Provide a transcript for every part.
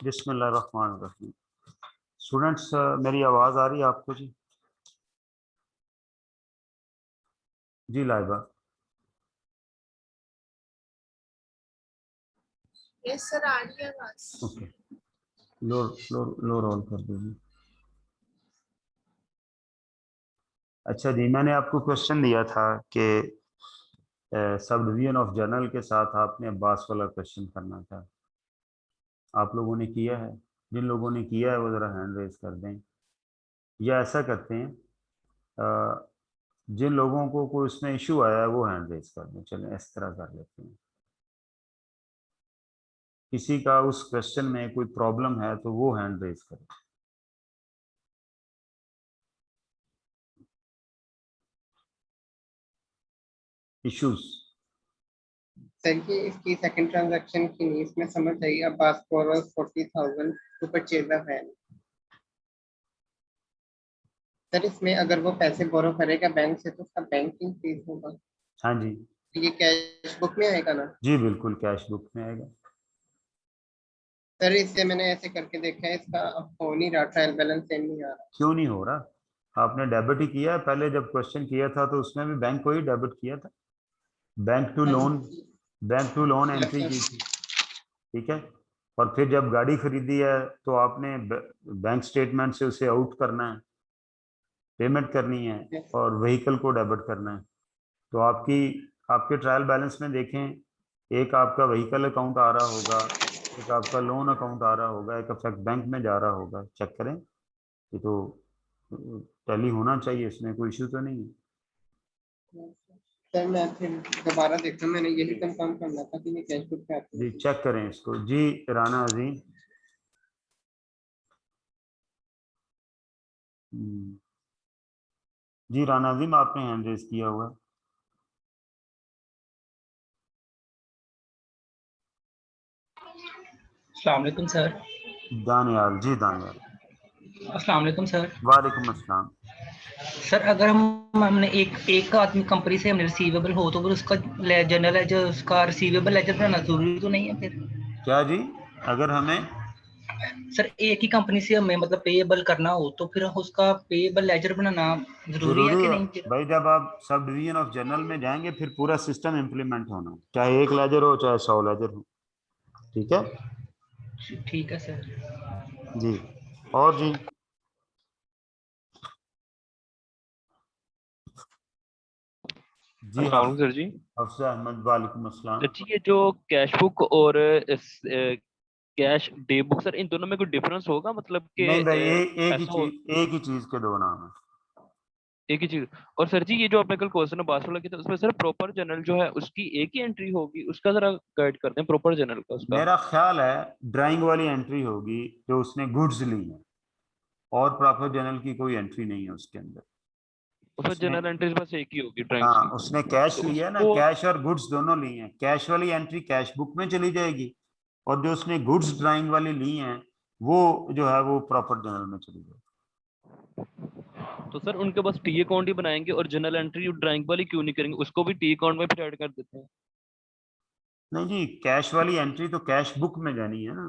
बिस्मिल्लाहिर्रहमानिर्रहीम। स्टूडेंट्स, मेरी आवाज आ रही है आपको? जी जी लाइबा। यस सर, आ रही है आवाज। ओके, लो लो लो रोल कर दीजिए। अच्छा जी, मैंने आपको क्वेश्चन दिया था कि सब डिवीजन ऑफ जर्नल के साथ आपने अब्बास वाला क्वेश्चन करना था। आप लोगों ने किया है? जिन लोगों ने किया है वो ज़रा हैंड रेज कर दें, या ऐसा करते हैं जिन लोगों को कोई उसमें इशू आया है वो हैंड रेज कर दें। चलें इस तरह कर लेते हैं। किसी का उस क्वेश्चन में कोई प्रॉब्लम है तो वो हैंड रेज करें। इश्यूज सर ये इसकी सेकंड ट्रांजैक्शन की नहीं, इसमें समझ आई। Abbas borrows 40,000 to purchase a van. Sir इसमें अगर वो पैसे बोरो करेगा बैंक से तो उसका बैंकिंग फीस होगा। हाँ जी, ये कैश बुक में आएगा ना? जी बिल्कुल कैश बुक में आएगा। सर इससे मैंने ऐसे करके देखा है, इसका हो नहीं रहा, ट्रायल बैलेंस सेम नहीं आ रहा। क्यों नहीं हो रहा? आपने डेबिट ही किया है। पहले जब क्वेश्चन किया था तो उसमें भी बैंक को ही डेबिट किया था। Bank to loan, bank to loan entry की थी, ठीक है। और फिर जब गाड़ी खरीदी है तो आपने बैंक स्टेटमेंट से उसे आउट करना है, पेमेंट करनी है और व्हीकल को डेबिट करना है। तो आपके ट्रायल बैलेंस में देखें, एक आपका व्हीकल अकाउंट आ रहा होगा, एक आपका लोन अकाउंट आ रहा होगा, एक अफेक्ट बैंक में जा रहा होगा। चेक करें, ये तो टैली होना चाहिए, इसमें कोई इशू तो नहीं है। सर मैं फिर दोबारा देखा, मैंने यही कंफर्म करना था कि ये कैश बुक पे आती जी है। चेक करें इसको। जी राना अजीम, जी राना अजीम आपने हैंड रेज किया हुआ है। अस्सलाम वालेकुम सर। दानियाल, जी दानियाल। अस्सलाम वालेकुम सर। वालेकुम अस्सलाम। सर अगर हमने एक आदमी कंपनी से हमने रिसीवेबल हो तो फिर उसका जनरल लेजर, उसका रिसीवेबल लेजर बनाना जरूरी तो नहीं है फिर? क्या जी? अगर हमें सर एक ही कंपनी से हमें मतलब पेएबल करना हो तो फिर उसका पेएबल लेजर बनाना जरूरी है कि नहीं फिर? भाई, जब आप सब डिवीजन ऑफ जनरल में जाएंगे फिर पूरा सिस्टम इम्प्लीमेंट होना है, चाहे एक लेजर हो चाहे 100 लेजर हो, ठीक है। ठीक है सर। जी और जी जी अस्सलाम वालेकुम सर जी। हफ्सा अहमद, वालेकुम अस्सलाम। सर जी ये जो कैश बुक और कैश डे बुक, सर इन दोनों में कोई डिफरेंस होगा? मतलब कि नहीं भाई, ऐसा हो एक ही चीज के दो नाम है। एक ही चीज। और सर जी ये जो आपने कल क्वेश्चन बात वाला किया था उसमें सर प्रॉपर जनरल जो है उसकी एक ही एंट्री होगी, उसका जरा गाइड करते हैं प्रॉपर जनरल का उसका। मेरा ख्याल है ड्राइंग वाली एंट्री होगी जो उसने गुड्स ली है, और प्रॉपर जनरल की कोई एंट्री नहीं है उसके अंदर। उसमें उसने जनरल एंट्रीज बस एक ही होगी ड्राइंग्स हाँ, की। उसने कैश तो लिया ना, उसको कैश और गुड्स दोनों ली हैं। कैश वाली एंट्री कैश बुक में चली जाएगी, और जो उसने गुड्स ड्राइंग वाली ली हैं वो जो है वो प्रॉपर जनरल में चली जाएगी। तो सर उनके बस टी अकाउंट ही बनाएंगे और जनरल एंट्री ड्राइंग वाली क्यों नहीं करेंगे? उसको भी टी अकाउंट में फिर ऐड कर देते हैं। नहीं जी, कैश वाली एंट्री तो कैश बुक में जानी है ना,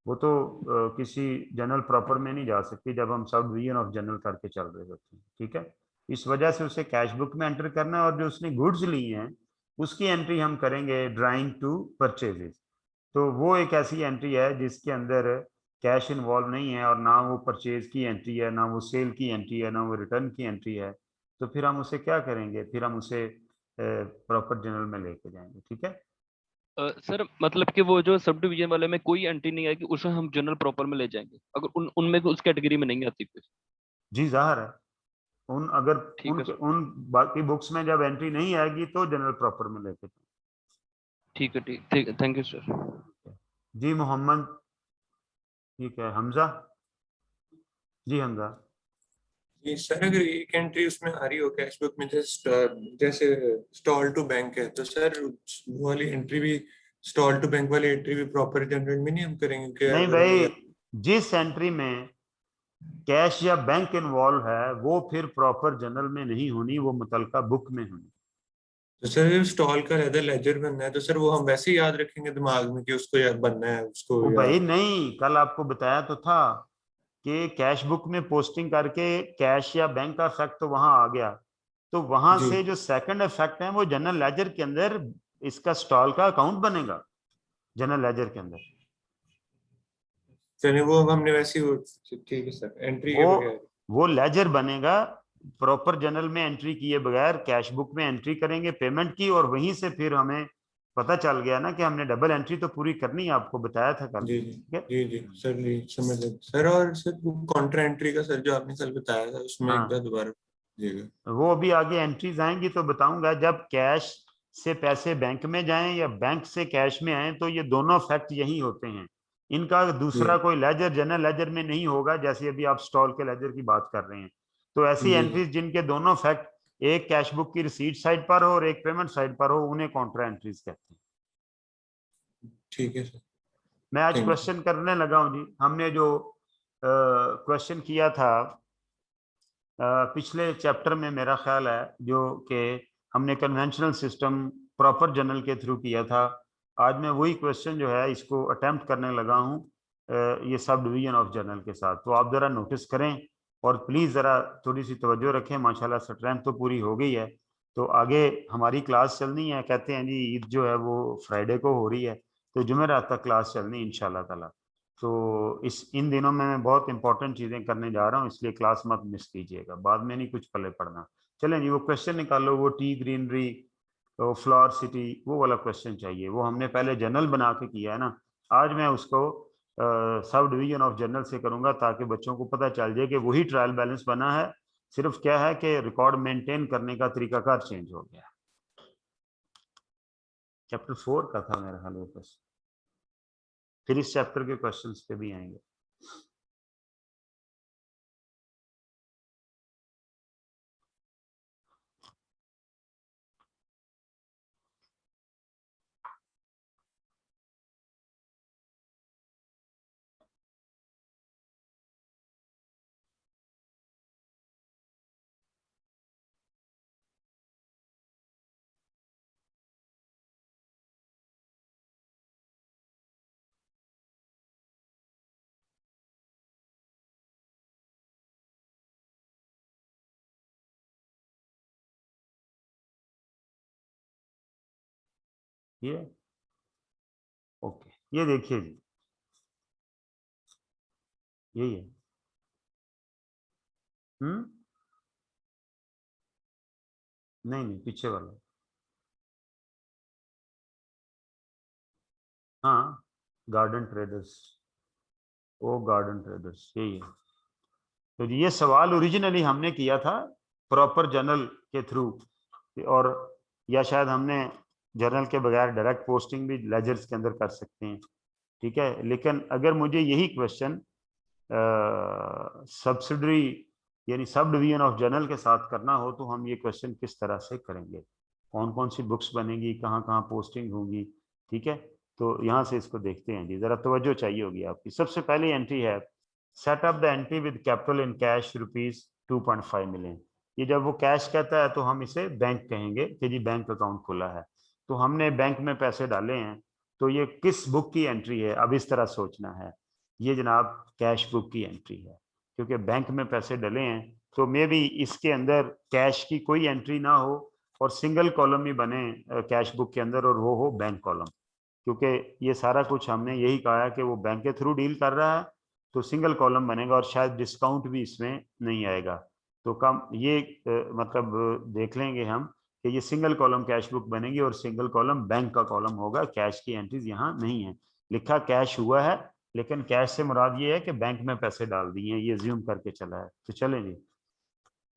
वो तो किसी जनरल प्रॉपर में नहीं जा सकती जब हम सब डिवीजन ऑफ जनरल करके चल रहे होते हैं, ठीक है। इस वजह से उसे कैश बुक में एंटर करना है, और जो उसने गुड्स ली हैं उसकी एंट्री हम करेंगे ड्राइंग टू परचेजेस। तो वो एक ऐसी एंट्री है जिसके अंदर कैश इन्वॉल्व नहीं है, और ना वो परचेज की एंट्री है, ना वो सेल की एंट्री है, ना वो रिटर्न की एंट्री है। तो फिर हम उसे क्या करेंगे, फिर हम उसे प्रॉपर जनरल में लेके जाएंगे, ठीक है। सर मतलब कि वो जो सब डिवीजन वाले में कोई एंट्री नहीं आएगी, उसे हम जनरल प्रॉपर में ले जाएंगे अगर उनमें उस कैटेगरी में नहीं आती कुछ? जी जाहिर है, उन अगर ठीक है उन बाकी बुक्स में जब एंट्री नहीं आएगी तो जनरल प्रॉपर में लेके जाएंगे। ठीक है ठीक ठीक, थैंक यू सर। जी मोहम्मद, ठीक है। हमजा, जी हमजा। ये सर अगर एक एंट्री उसमें आ रही हो कैश बुक में, जैसे स्टॉल टू बैंक है, तो सर वो वाली एंट्री भी, स्टॉल टू बैंक वाली एंट्री भी प्रॉपर जनरल में नहीं हम करेंगे क्या? नहीं अगर वो भाई, जिस एंट्री में कैश या बैंक इन्वॉल्व है वो फिर प्रॉपर जनरल में नहीं होनी, वो मुतलका बुक में होनी। तो सर स्टॉल का लेदर लेजर बनना है तो सर वो हम वैसे ही याद रखेंगे दिमाग में कि उसको यार बनना है उसको वो या भाई नहीं, कल आपको बताया तो था कि कैश बुक में पोस्टिंग करके कैश या बैंक का इफेक्ट तो वहां आ गया, तो वहां जी से जो सेकंड इफेक्ट है वो जनरल लेजर के अंदर इसका स्टॉल का अकाउंट बनेगा जनरल लेजर के अंदर। चलिए वो हमने वैसे ही ठीक है सर एंट्री के वो बगैर। वो लेजर बनेगा प्रॉपर जनरल में एंट्री किए बगैर, कैश बुक में एंट्री करेंगे पेमेंट की, और वहीं से फिर हमें पता चल गया ना कि हमने डबल एंट्री तो पूरी करनी है, आपको बताया था कल। जी जी ठीक है। जी जी सर जी समझ गए सर। और सर वो कॉन्ट्रा एंट्री का सर जो आपने कल बताया था उसमें एक बार हाँ, दोबारा दीजिएगा। वो अभी आगे एंट्रीज आएंगी तो बताऊंगा। जब कैश से पैसे बैंक में जाएं या बैंक से कैश में आए तो ये दोनों फैक्ट यही होते हैं, इनका दूसरा जी कोई लेजर जनरल लेजर में नहीं होगा, जैसे अभी आप स्टॉल के लेजर की बात कर रहे हैं। तो ऐसी जी एंट्रीज जिनके दोनों फैक्ट, एक कैश बुक की रिसीट साइड पर हो और एक पेमेंट साइड पर हो, उन्हें कॉन्ट्रा एंट्रीज कहते हैं। ठीक है सर। मैं आज थैंक यू। क्वेश्चन करने लगा हूं जी। हमने जो क्वेश्चन किया था पिछले चैप्टर में, मेरा ख्याल है जो कि हमने कन्वेंशनल सिस्टम प्रॉपर जनरल के थ्रू किया था, आज मैं वही क्वेश्चन जो है इसको अटेम्प्ट करने लगा हूँ ये सब डिवीजन ऑफ जनरल के साथ। तो आप ज़रा नोटिस करें और प्लीज़ ज़रा थोड़ी सी तवज्जो रखें। माशाल्लाह स्ट्रेंथ तो पूरी हो गई है, तो आगे हमारी क्लास चलनी है। कहते हैं जी ईद जो है वो फ्राइडे को हो रही है, तो जुमेरात तक क्लास चलनी है इंशाल्लाह ताला। तो इस इन दिनों में मैं बहुत इंपॉर्टेंट चीजें करने जा रहा हूँ, इसलिए क्लास मत मिस कीजिएगा, बाद में नहीं कुछ पल्ले पड़ना। चलें जी, वो क्वेश्चन निकालो, वो टी ग्रीनरी, तो फ्लावर सिटी, वो वाला क्वेश्चन चाहिए। वो हमने पहले जनरल बना के किया है ना, आज मैं उसको सब डिवीजन ऑफ जनरल से करूंगा ताकि बच्चों को पता चल जाए कि वही ट्रायल बैलेंस बना है, सिर्फ क्या है कि रिकॉर्ड मेंटेन करने का तरीकाकार चेंज हो गया। चैप्टर 4 का था मेरा ख्याल वो क्वेश्चन, फिर इस चैप्टर के क्वेश्चंस पे भी आएंगे। ये ओके, ये देखिए जी, यही है। हम्म, नहीं नहीं, पीछे वाला। हाँ, गार्डन ट्रेडर्स, ओ गार्डन ट्रेडर्स, यही है। तो ये सवाल ओरिजिनली हमने किया था प्रॉपर जर्नल के थ्रू, और या शायद हमने जर्नल के बगैर डायरेक्ट पोस्टिंग भी लेजर्स के अंदर कर सकते हैं। ठीक है, लेकिन अगर मुझे यही क्वेश्चन सब्सिडरी यानी सब डिवीजन ऑफ जर्नल के साथ करना हो तो हम ये क्वेश्चन किस तरह से करेंगे, कौन कौन सी बुक्स बनेगी, कहाँ कहाँ पोस्टिंग होगी। ठीक है, तो यहाँ से इसको देखते हैं जी, जरा तवज्जो चाहिए होगी आपकी। सबसे पहली एंट्री है set up the entry with capital in cash rupees 2.5 million. ये जब वो कैश कहता है तो हम इसे बैंक कहेंगे कि जी बैंक अकाउंट खुला है, तो हमने बैंक में पैसे डाले हैं। तो ये किस बुक की एंट्री है, अब इस तरह सोचना है। ये जनाब कैश बुक की एंट्री है, क्योंकि बैंक में पैसे डले हैं, तो मे बी इसके अंदर कैश की कोई एंट्री ना हो और सिंगल कॉलम ही बने कैश बुक के अंदर, और वो हो बैंक कॉलम। क्योंकि ये सारा कुछ हमने यही कहा है कि वो बैंक के थ्रू डील कर रहा है, तो सिंगल कॉलम बनेगा और शायद डिस्काउंट भी इसमें नहीं आएगा। तो कम ये मतलब देख लेंगे हम कि ये सिंगल कॉलम कैश बुक बनेगी और सिंगल कॉलम बैंक का कॉलम होगा। कैश की एंट्रीज यहाँ नहीं है, लिखा कैश हुआ है, लेकिन कैश से मुराद ये है कि बैंक में पैसे डाल दिए हैं, ये ज्यूम करके चला है। तो चले जी,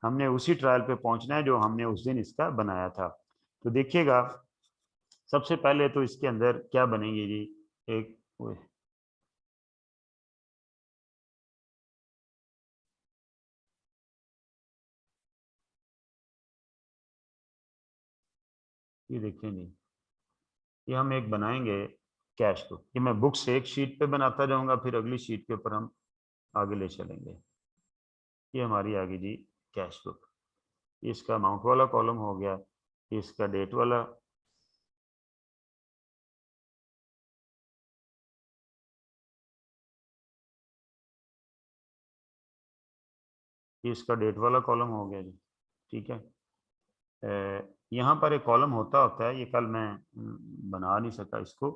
हमने उसी ट्रायल पे पहुंचना है जो हमने उस दिन इसका बनाया था। तो देखिएगा, सबसे पहले तो इसके अंदर क्या बनेगी जी, एक ये देखिए जी, ये हम एक बनाएंगे कैश बुक। ये मैं बुक से एक शीट पे बनाता जाऊंगा, फिर अगली शीट के ऊपर हम आगे ले चलेंगे। ये हमारी आ गई जी कैश बुक, इसका अमाउंट वाला कॉलम हो गया। इसका डेट वाला, इसका डेट वाला कॉलम हो गया जी। ठीक है, यहाँ पर एक कॉलम होता है, ये कल मैं बना नहीं सका इसको।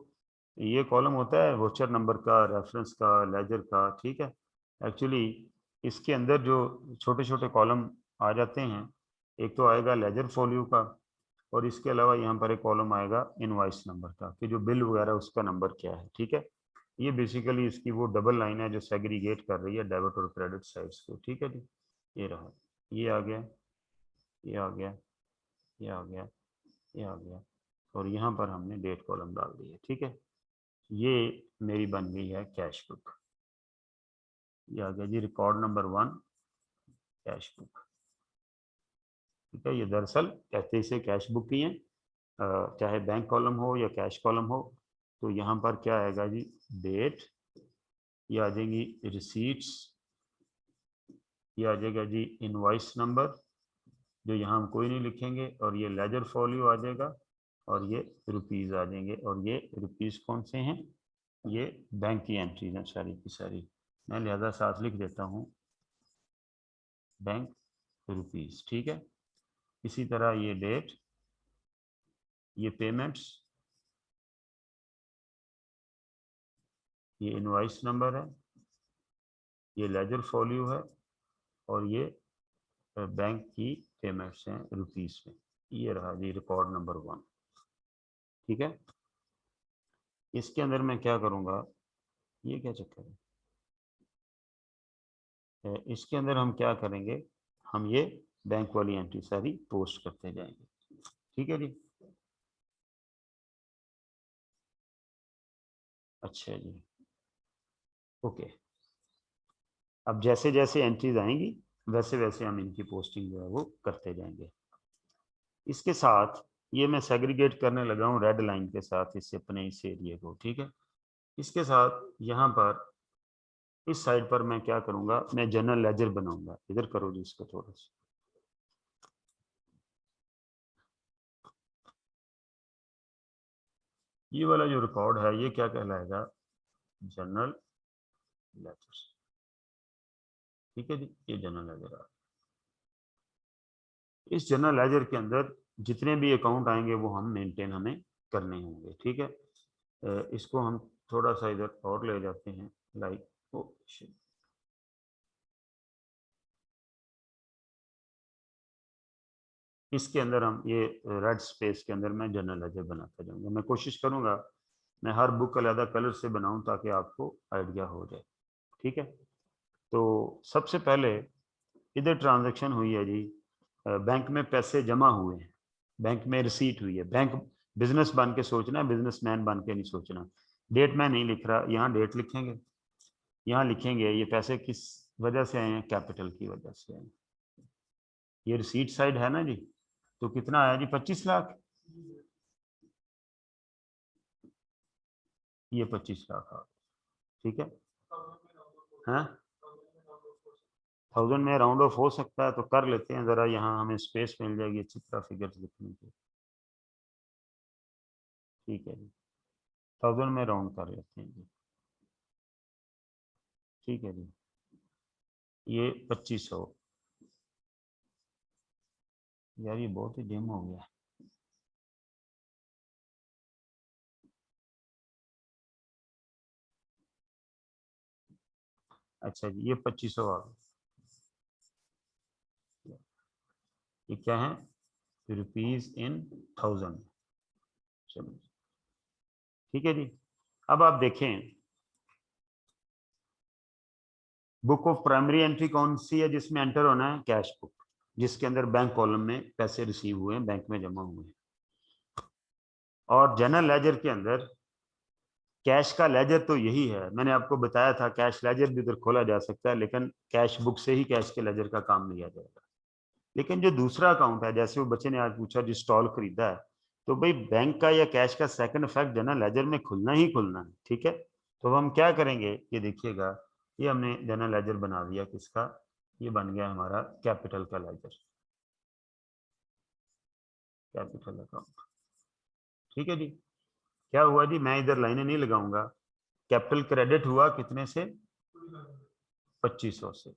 ये कॉलम होता है वोचर नंबर का, रेफरेंस का, लेजर का। ठीक है, एक्चुअली इसके अंदर जो छोटे छोटे कॉलम आ जाते हैं, एक तो आएगा लेजर फॉल्यू का, और इसके अलावा यहाँ पर एक कॉलम आएगा इनवॉइस नंबर का, कि जो बिल वगैरह उसका नंबर क्या है। ठीक है, ये बेसिकली इसकी वो डबल लाइन है जो सेग्रीगेट कर रही है डेबिट और क्रेडिट साइड्स को। ठीक है जी, ये रहा, ये आ गया, ये आ गया, ये आ गया, ये आ गया, और यहाँ पर हमने डेट कॉलम डाल दी है। ठीक है, ये मेरी बन गई है कैश बुक। ये आ गया जी रिकॉर्ड नंबर 1, कैश बुक। ठीक है, ये दरअसल कहते इसे कैश बुक ही है, चाहे बैंक कॉलम हो या कैश कॉलम हो। तो यहाँ पर क्या आएगा जी, डेट, ये आ जाएंगी रिसीट्स, ये आ जाएगा जी इनवॉइस नंबर, जो यहाँ हम कोई नहीं लिखेंगे, और ये लेजर फॉल्यू आ जाएगा, और ये रुपीस आ जाएंगे। और ये रुपीस कौन से हैं, ये बैंक की एंट्रीज हैं सारी की सारी, मैं लिहाजा साथ लिख देता हूँ बैंक रुपीस। ठीक है, इसी तरह ये डेट, ये पेमेंट्स, ये इनवॉइस नंबर है, ये लेजर फॉल्यू है, और ये बैंक की पेमेंट्स हैं रुपीस में। ये रहा जी रिकॉर्ड नंबर 1। ठीक है, इसके अंदर मैं क्या करूँगा, ये क्या चक्कर है, इसके अंदर हम क्या करेंगे, हम ये बैंक वाली एंट्री सारी पोस्ट करते जाएंगे। ठीक है जी, अच्छा जी, ओके। अब जैसे जैसे एंट्रीज आएंगी वैसे वैसे हम इनकी पोस्टिंग जो है वो करते जाएंगे। इसके साथ ये मैं सेग्रीगेट करने लगा हूँ रेड लाइन के साथ इस अपने इस एरिया को। ठीक है, इसके साथ यहाँ पर इस साइड पर मैं क्या करूँगा, मैं जनरल लेजर बनाऊंगा। इधर करो जी इसको थोड़ा सा, ये वाला जो रिकॉर्ड है ये क्या कहलाएगा, जनरल लेजर। ठीक है जी, ये जनरल लेजर आ, इस जनरल लेजर के अंदर जितने भी अकाउंट आएंगे वो हम मेंटेन हमें करने होंगे। ठीक है, इसको हम थोड़ा सा इधर और ले जाते हैं, लाइक इसके अंदर हम ये रेड स्पेस के अंदर मैं जनरल लेजर बनाता जाऊंगा। मैं कोशिश करूंगा मैं हर बुक अलग कलर से बनाऊं ताकि आपको आइडिया हो जाए। ठीक है, तो सबसे पहले इधर ट्रांजैक्शन हुई है जी, बैंक में पैसे जमा हुए हैं, बैंक में रिसीट हुई है। बैंक बिजनेस बन के सोचना, बिजनेसमैन बन के नहीं सोचना। डेट मैं नहीं लिख रहा, यहाँ डेट लिखेंगे, यहाँ लिखेंगे ये पैसे किस वजह से आए हैं, कैपिटल की वजह से आए हैं। ये रिसीट साइड है ना जी, तो कितना आया जी, 25 लाख। ये 25 लाख आ, ठीक है, हाँ 1000 में राउंड ऑफ हो सकता है तो कर लेते हैं जरा, यहाँ हमें स्पेस मिल जाएगी अच्छी तरह फिगर्स लिखने की। ठीक है जी, 1000 में राउंड कर लेते हैं जी। ठीक है जी, ये 2500, यार ये बहुत ही डिम हो गया। अच्छा जी, ये 2500 आ गया। ये क्या है, रुपीज इन 1000। चलो ठीक है जी, अब आप देखें बुक ऑफ प्राइमरी एंट्री कौन सी है, जिसमें एंटर होना है कैश बुक, जिसके अंदर बैंक कॉलम में पैसे रिसीव हुए हैं, बैंक में जमा हुए हैं। और जनरल लेजर के अंदर कैश का लेजर तो यही है, मैंने आपको बताया था कैश लेजर भी उधर खोला जा सकता है, लेकिन कैश बुक से ही कैश के लेजर का काम लिया जाएगा। लेकिन जो दूसरा अकाउंट है, जैसे वो बच्चे ने आज पूछा जी स्टॉल खरीदा है, तो भाई बैंक का या कैश का सेकंड इफेक्ट जनरल लेजर में खुलना ही खुलना है। ठीक है, तो हम क्या करेंगे, ये देखिएगा, ये हमने जनरल लेजर बना दिया किसका, ये बन गया हमारा कैपिटल का लेजर। Capital account. ठीक है जी। क्या हुआ जी, मैं इधर लाइनें नहीं लगाऊंगा। कैपिटल क्रेडिट हुआ कितने से, 2500 से।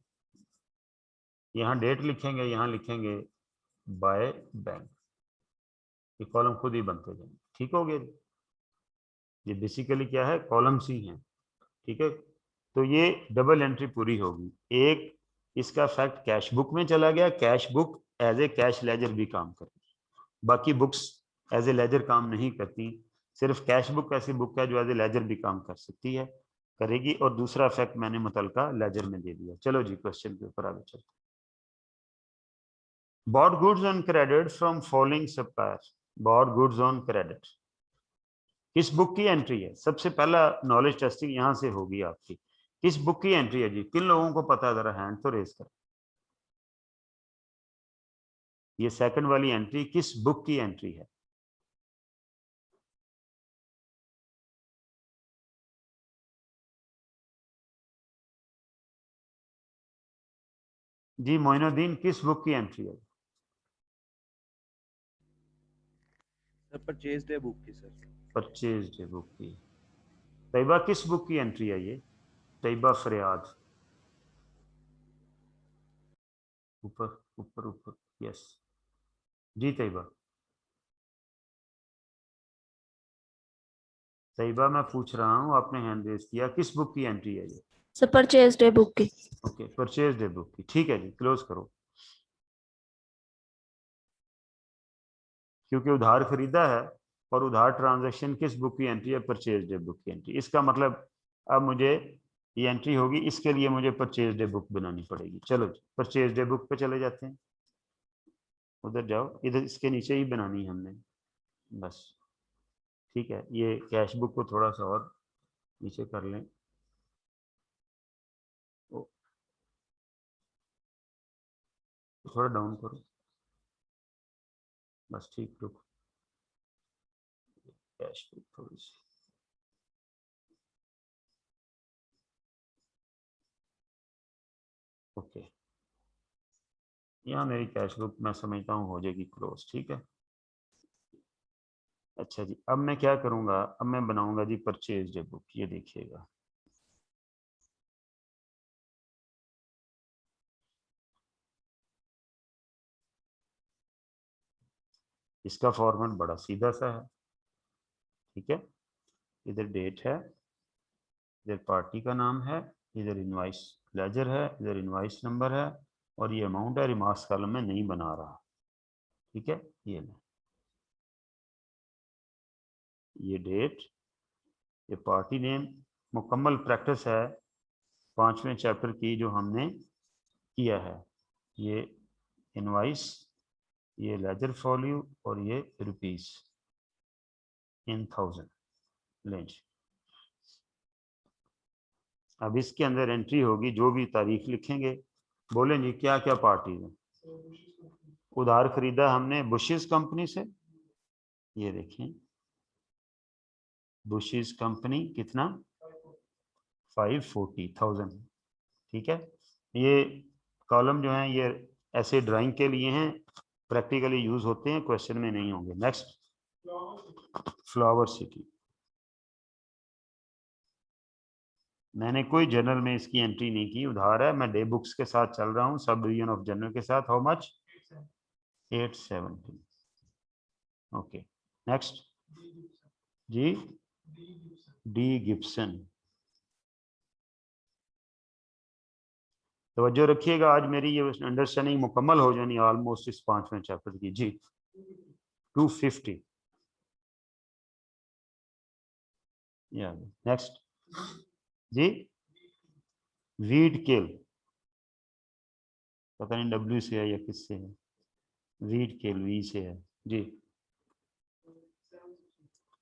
यहाँ डेट लिखेंगे, यहाँ लिखेंगे बाय बैंक, ये कॉलम खुद ही बनते जाएंगे। ठीक हो गया जी। ये बेसिकली क्या है, कॉलम्स ही हैं। ठीक है, तो ये डबल एंट्री पूरी होगी। एक इसका फैक्ट कैश बुक में चला गया, cash book as a cash ledger भी काम करेगी, बाकी बुक्स एज ए लेजर काम नहीं करती। सिर्फ कैश बुक ऐसी बुक है जो एज ए लेजर भी काम कर सकती है, करेगी। और दूसरा फैक्ट मैंने मुतलका लेजर में दे दिया। चलो जी, क्वेश्चन के ऊपर आगे चलते। bought goods on credit from following suppliers, bought goods on credit, किस बुक की एंट्री है? सबसे पहला नॉलेज टेस्टिंग यहां से होगी आपकी। किस बुक की एंट्री है जी? किन लोगों को पता है, जरा हैंड तो रेज कर। ये सेकंड वाली एंट्री किस बुक की एंट्री है? जी मोइनुद्दीन, किस बुक की एंट्री है? परचेज डे बुक की सर। परचेज डे बुक की। तैयबा, किस बुक की एंट्री है ये? तैयबा फरियाद, ऊपर ऊपर ऊपर, यस जी तैयबा। तैयबा, मैं पूछ रहा हूँ, आपने हैंड रेज किया, किस बुक की एंट्री है ये? सर परचेज डे बुक की। ओके, परचेज डे बुक की। ठीक है जी, क्लोज करो। क्योंकि उधार खरीदा है और उधार ट्रांजैक्शन किस बुक की एंट्री है? परचेज डे बुक की एंट्री। इसका मतलब अब मुझे ये एंट्री होगी, इसके लिए मुझे परचेज डे बुक बनानी पड़ेगी। चलो जी, परचेज डे बुक पे चले जाते हैं। उधर जाओ, इधर इसके नीचे ही बनानी है हमने बस। ठीक है, ये कैश बुक को थोड़ा सा और नीचे कर लें। थोड़ा डाउन करो बस, ठीक। रुको, कैश बुक थोड़ी सी, ओके। यहाँ मेरी कैश बुक मैं समझता हूँ हो जाएगी क्लोज। ठीक है, अच्छा जी। अब मैं क्या करूँगा, अब मैं बनाऊंगा जी परचेज डे बुक। ये देखिएगा, इसका फॉर्मेट बड़ा सीधा सा है। ठीक है, इधर डेट है, इधर पार्टी का नाम है, इधर इनवाइस लेजर है, इधर इनवाइस नंबर है, और ये अमाउंट है। रिमार्क्स कॉलम में नहीं बना रहा। ठीक है, ये डेट, ये पार्टी नेम। मुकम्मल प्रैक्टिस है 5वें चैप्टर की जो हमने किया है। ये इनवाइस, ये लेजर फॉल्यू, और ये रुपीस इन 1000 लेंज। अब इसके अंदर एंट्री होगी, जो भी तारीख लिखेंगे। बोले जी क्या क्या पार्टी है? उधार खरीदा हमने बुशिस कंपनी से, ये देखें बुशिस कंपनी, कितना? 540,000। ठीक है, ये कॉलम जो है ये ऐसे ड्राइंग के लिए हैं, प्रैक्टिकली यूज होते हैं, क्वेश्चन में नहीं होंगे। Next, flower city. मैंने कोई जर्नल में इसकी एंट्री नहीं की, उधार है। मैं डे बुक्स के साथ चल रहा हूँ, सब डिवीजन ऑफ जर्नल के साथ। How much? 870। ओके, नेक्स्ट जी, डी गिब्सन। तवज्जो रखिएगा, आज मेरी ये अंडरस्टैंडिंग मुकम्मल हो जानी ऑलमोस्ट इस 5वें चैप्टर की जी। 250। या नेक्स्ट जी, वीड किल, पता नहीं डब्ल्यू से है या किससे है। वीड किल वी से है जी,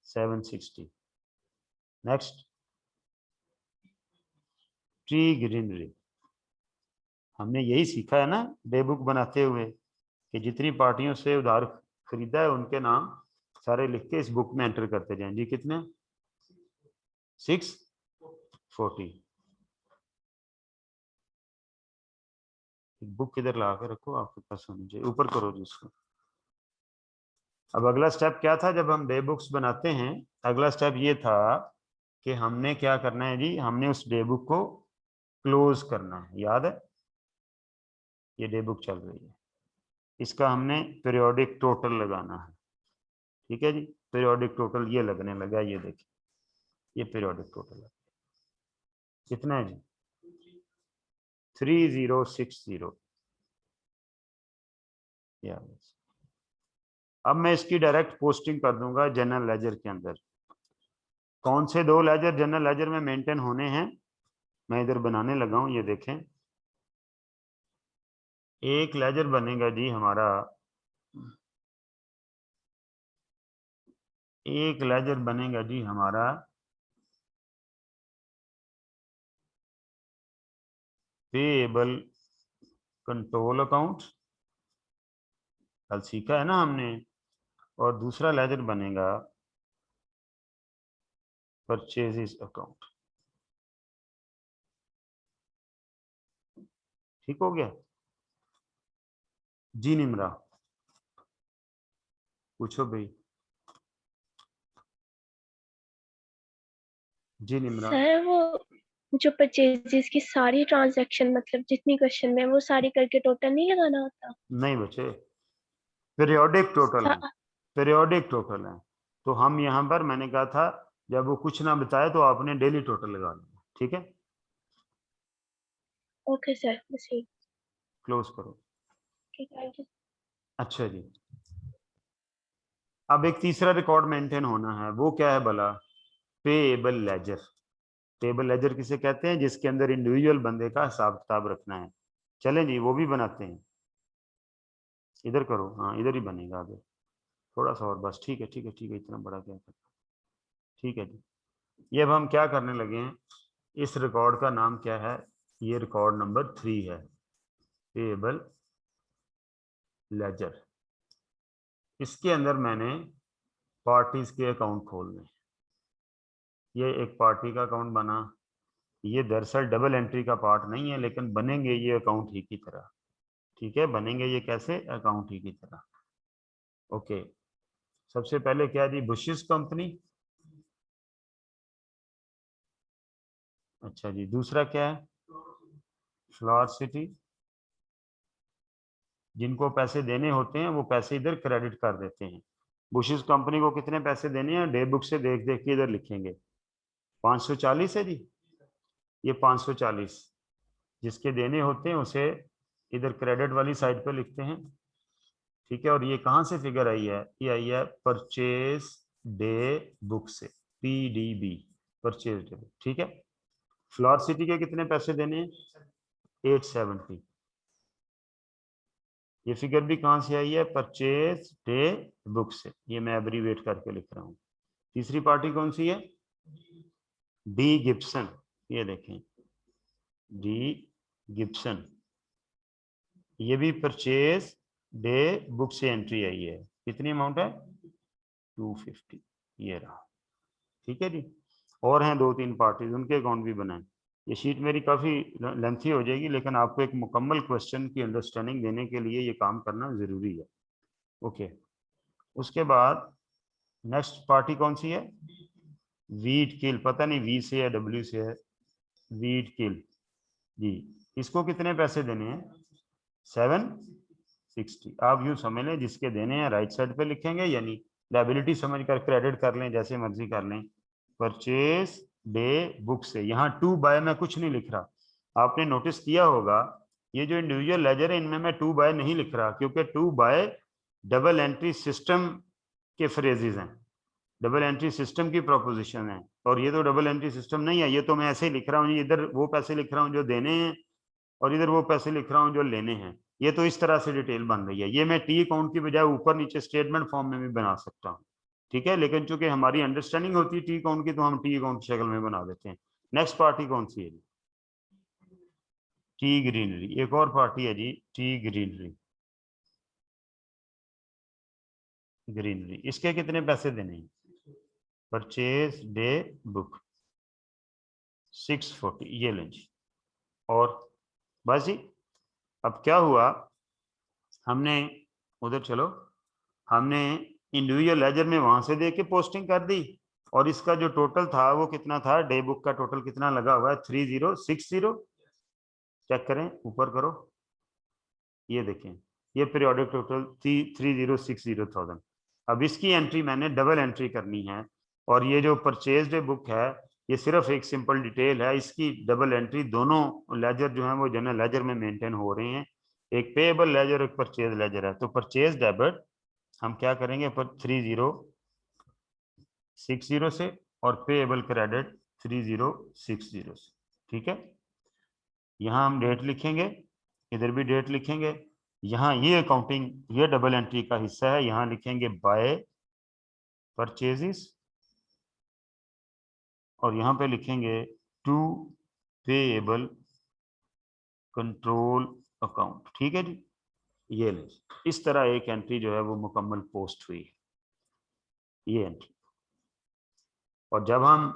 760। Next, tree greenery. हमने यही सीखा है ना डे बुक बनाते हुए, कि जितनी पार्टियों से उधार खरीदा है उनके नाम सारे लिख के इस बुक में एंटर करते जाएं जी। कितने? 640। बुक किधर ला के रखो, आपके पास होनी चाहिए। ऊपर करो जी इसको। अब अगला स्टेप क्या था जब हम डे बुक्स बनाते हैं? अगला स्टेप ये था कि हमने क्या करना है जी, हमने उस डे बुक को क्लोज करना है। याद है, ये डे बुक चल रही है, इसका हमने पीरियोडिक टोटल लगाना है। ठीक है जी, पीरियोडिक टोटल ये लगने लगा, ये देखिए, ये पीरियोडिक टोटल है, कितना है जी? 3060। अब मैं इसकी डायरेक्ट पोस्टिंग कर दूंगा जनरल लेजर के अंदर। कौन से दो लेजर जनरल लेजर में मेंटेन होने हैं, मैं इधर बनाने लगा हूं, ये देखें। एक लेजर बनेगा जी हमारा, एक लेजर बनेगा जी हमारा पेएबल कंट्रोल अकाउंट, कल सीखा है ना हमने। और दूसरा लेजर बनेगा परचेजेस अकाउंट। ठीक हो गया जी? निमरा पूछो भाई जी। निमरा, सर वो जो परचेजेस की सारी ट्रांजैक्शन मतलब जितनी क्वेश्चन में वो सारी करके टोटल नहीं लगाना होता? नहीं बच्चे, पीरियोडिक टोटल है, सा- पीरियोडिक टोटल है। तो हम यहाँ पर, मैंने कहा था जब वो कुछ ना बताए तो आपने डेली टोटल लगा लेना। ठीक है, ओके सर, बस यही। क्लोज करो। Thank you. अच्छा जी, अब एक तीसरा रिकॉर्ड मेंटेन होना है, वो क्या है भला? Payable laser. पेएबल लेजर किसे कहते हैं? जिसके अंदर इंडिविजुअल बंदे का हिसाब किताब रखना है। चलें जी, वो भी बनाते हैं। इधर करो, हाँ इधर ही बनेगा आगे, थोड़ा सा और बस। ठीक है ठीक है ठीक है, इतना बड़ा क्या करना। ठीक है जी, ये अब हम क्या करने लगे हैं, इस रिकॉर्ड का नाम क्या है? ये रिकॉर्ड नंबर 3 है, पेएबल लेजर। इसके अंदर मैंने पार्टीज के अकाउंट खोलने। ये एक पार्टी का अकाउंट बना, ये दरअसल डबल एंट्री का पार्ट नहीं है, लेकिन बनेंगे ये अकाउंट ही की तरह। ठीक है, बनेंगे ये कैसे? अकाउंट ही की तरह। ओके, सबसे पहले क्या जी? Bushes company. अच्छा जी, दूसरा क्या है? Flower city. जिनको पैसे देने होते हैं वो पैसे इधर क्रेडिट कर देते हैं। बुशिस कंपनी को कितने पैसे देने हैं? डे बुक से देख देख के इधर लिखेंगे। 540 है जी, ये 540 जिसके देने होते हैं उसे इधर क्रेडिट वाली साइड पे लिखते हैं। ठीक है, और ये कहाँ से फिगर आई है? ये आई है परचेज डे बुक से, PDB, परचेज डे बुक। ठीक है, फ्लावर सिटी के कितने पैसे देने हैं? 870। ये फिगर भी कहाँ से आई है? परचेज डे बुक से, ये मैं एब्रीवेट करके लिख रहा हूँ। तीसरी पार्टी कौन सी है? D Gibson. ये देखें, डी गिब्सन, ये भी परचेज डे बुक से एंट्री आई है। कितनी अमाउंट है? 250, ये रहा। ठीक है जी, और हैं 2-3 पार्टीज, उनके अकाउंट भी बनाए। ये शीट मेरी काफ़ी लेंथी हो जाएगी, लेकिन आपको एक मुकम्मल क्वेश्चन की अंडरस्टैंडिंग देने के लिए ये काम करना ज़रूरी है। ओके, उसके बाद नेक्स्ट पार्टी कौन सी है? वीट किल, पता नहीं वी से है डब्ल्यू से है, वीट किल जी। इसको कितने पैसे देने हैं? 760। आप यूँ समझ लें, जिसके देने हैं राइट साइड पे लिखेंगे, यानी लायबिलिटी समझ कर क्रेडिट कर लें, जैसे मर्जी कर लें। परचेज डे बुक से, यहाँ टू बाय में कुछ नहीं लिख रहा। आपने नोटिस किया होगा ये जो इंडिविजुअल लेजर है इनमें मैं टू बाय नहीं लिख रहा, क्योंकि to by double entry system के फ्रेजेस हैं, डबल एंट्री सिस्टम की प्रोपोजिशन है। और ये तो डबल एंट्री सिस्टम नहीं है, ये तो मैं ऐसे ही लिख रहा हूँ, इधर वो पैसे लिख रहा हूँ जो देने हैं और इधर वो पैसे लिख रहा हूँ जो लेने हैं। ये तो इस तरह से डिटेल बन रही है। ये मैं टी अकाउंट की बजाय ऊपर नीचे स्टेटमेंट फॉर्म में भी बना सकता हूँ। ठीक है, लेकिन चूंकि हमारी अंडरस्टैंडिंग होती है टी अकाउंट की, तो हम टी अकाउंट शक्ल में बना देते हैं। नेक्स्ट पार्टी कौन सी है? T greenery. एक और पार्टी है जी, टी ग्रीनरी। ग्रीनरी, इसके कितने पैसे देने हैं? परचेज डे बुक 640, ये लें जी। और बस जी, अब क्या हुआ, हमने उधर चलो, हमने इंडिविजुअल लेजर में वहां से दे के पोस्टिंग कर दी, और इसका जो टोटल था वो कितना था, डे बुक का टोटल कितना लगा हुआ है 3060। चेक करें, ऊपर करो, ये देखें, ये पीरियोडिक टोटल 3060,000। अब इसकी एंट्री मैंने डबल एंट्री करनी है, और ये जो परचेज डे बुक है ये सिर्फ एक सिंपल डिटेल है, इसकी डबल एंट्री दोनों लेजर जो है वो जनरल लेजर में मेंटेन हो रहे हैं, एक पेएबल लेजर एक परचेज लेजर है। तो परचेज डेबिट हम क्या करेंगे पर 3060 से, और पेएबल क्रेडिट 3060 से। ठीक है, यहाँ हम डेट लिखेंगे, इधर भी डेट लिखेंगे, यहाँ ये अकाउंटिंग ये डबल एंट्री का हिस्सा है, यहाँ लिखेंगे बाय परचेजेस, और यहाँ पे लिखेंगे टू पेएबल कंट्रोल अकाउंट। ठीक है जी, ये ले, इस तरह एक एंट्री जो है वो मुकम्मल पोस्ट हुई, ये एंट्री। और जब हम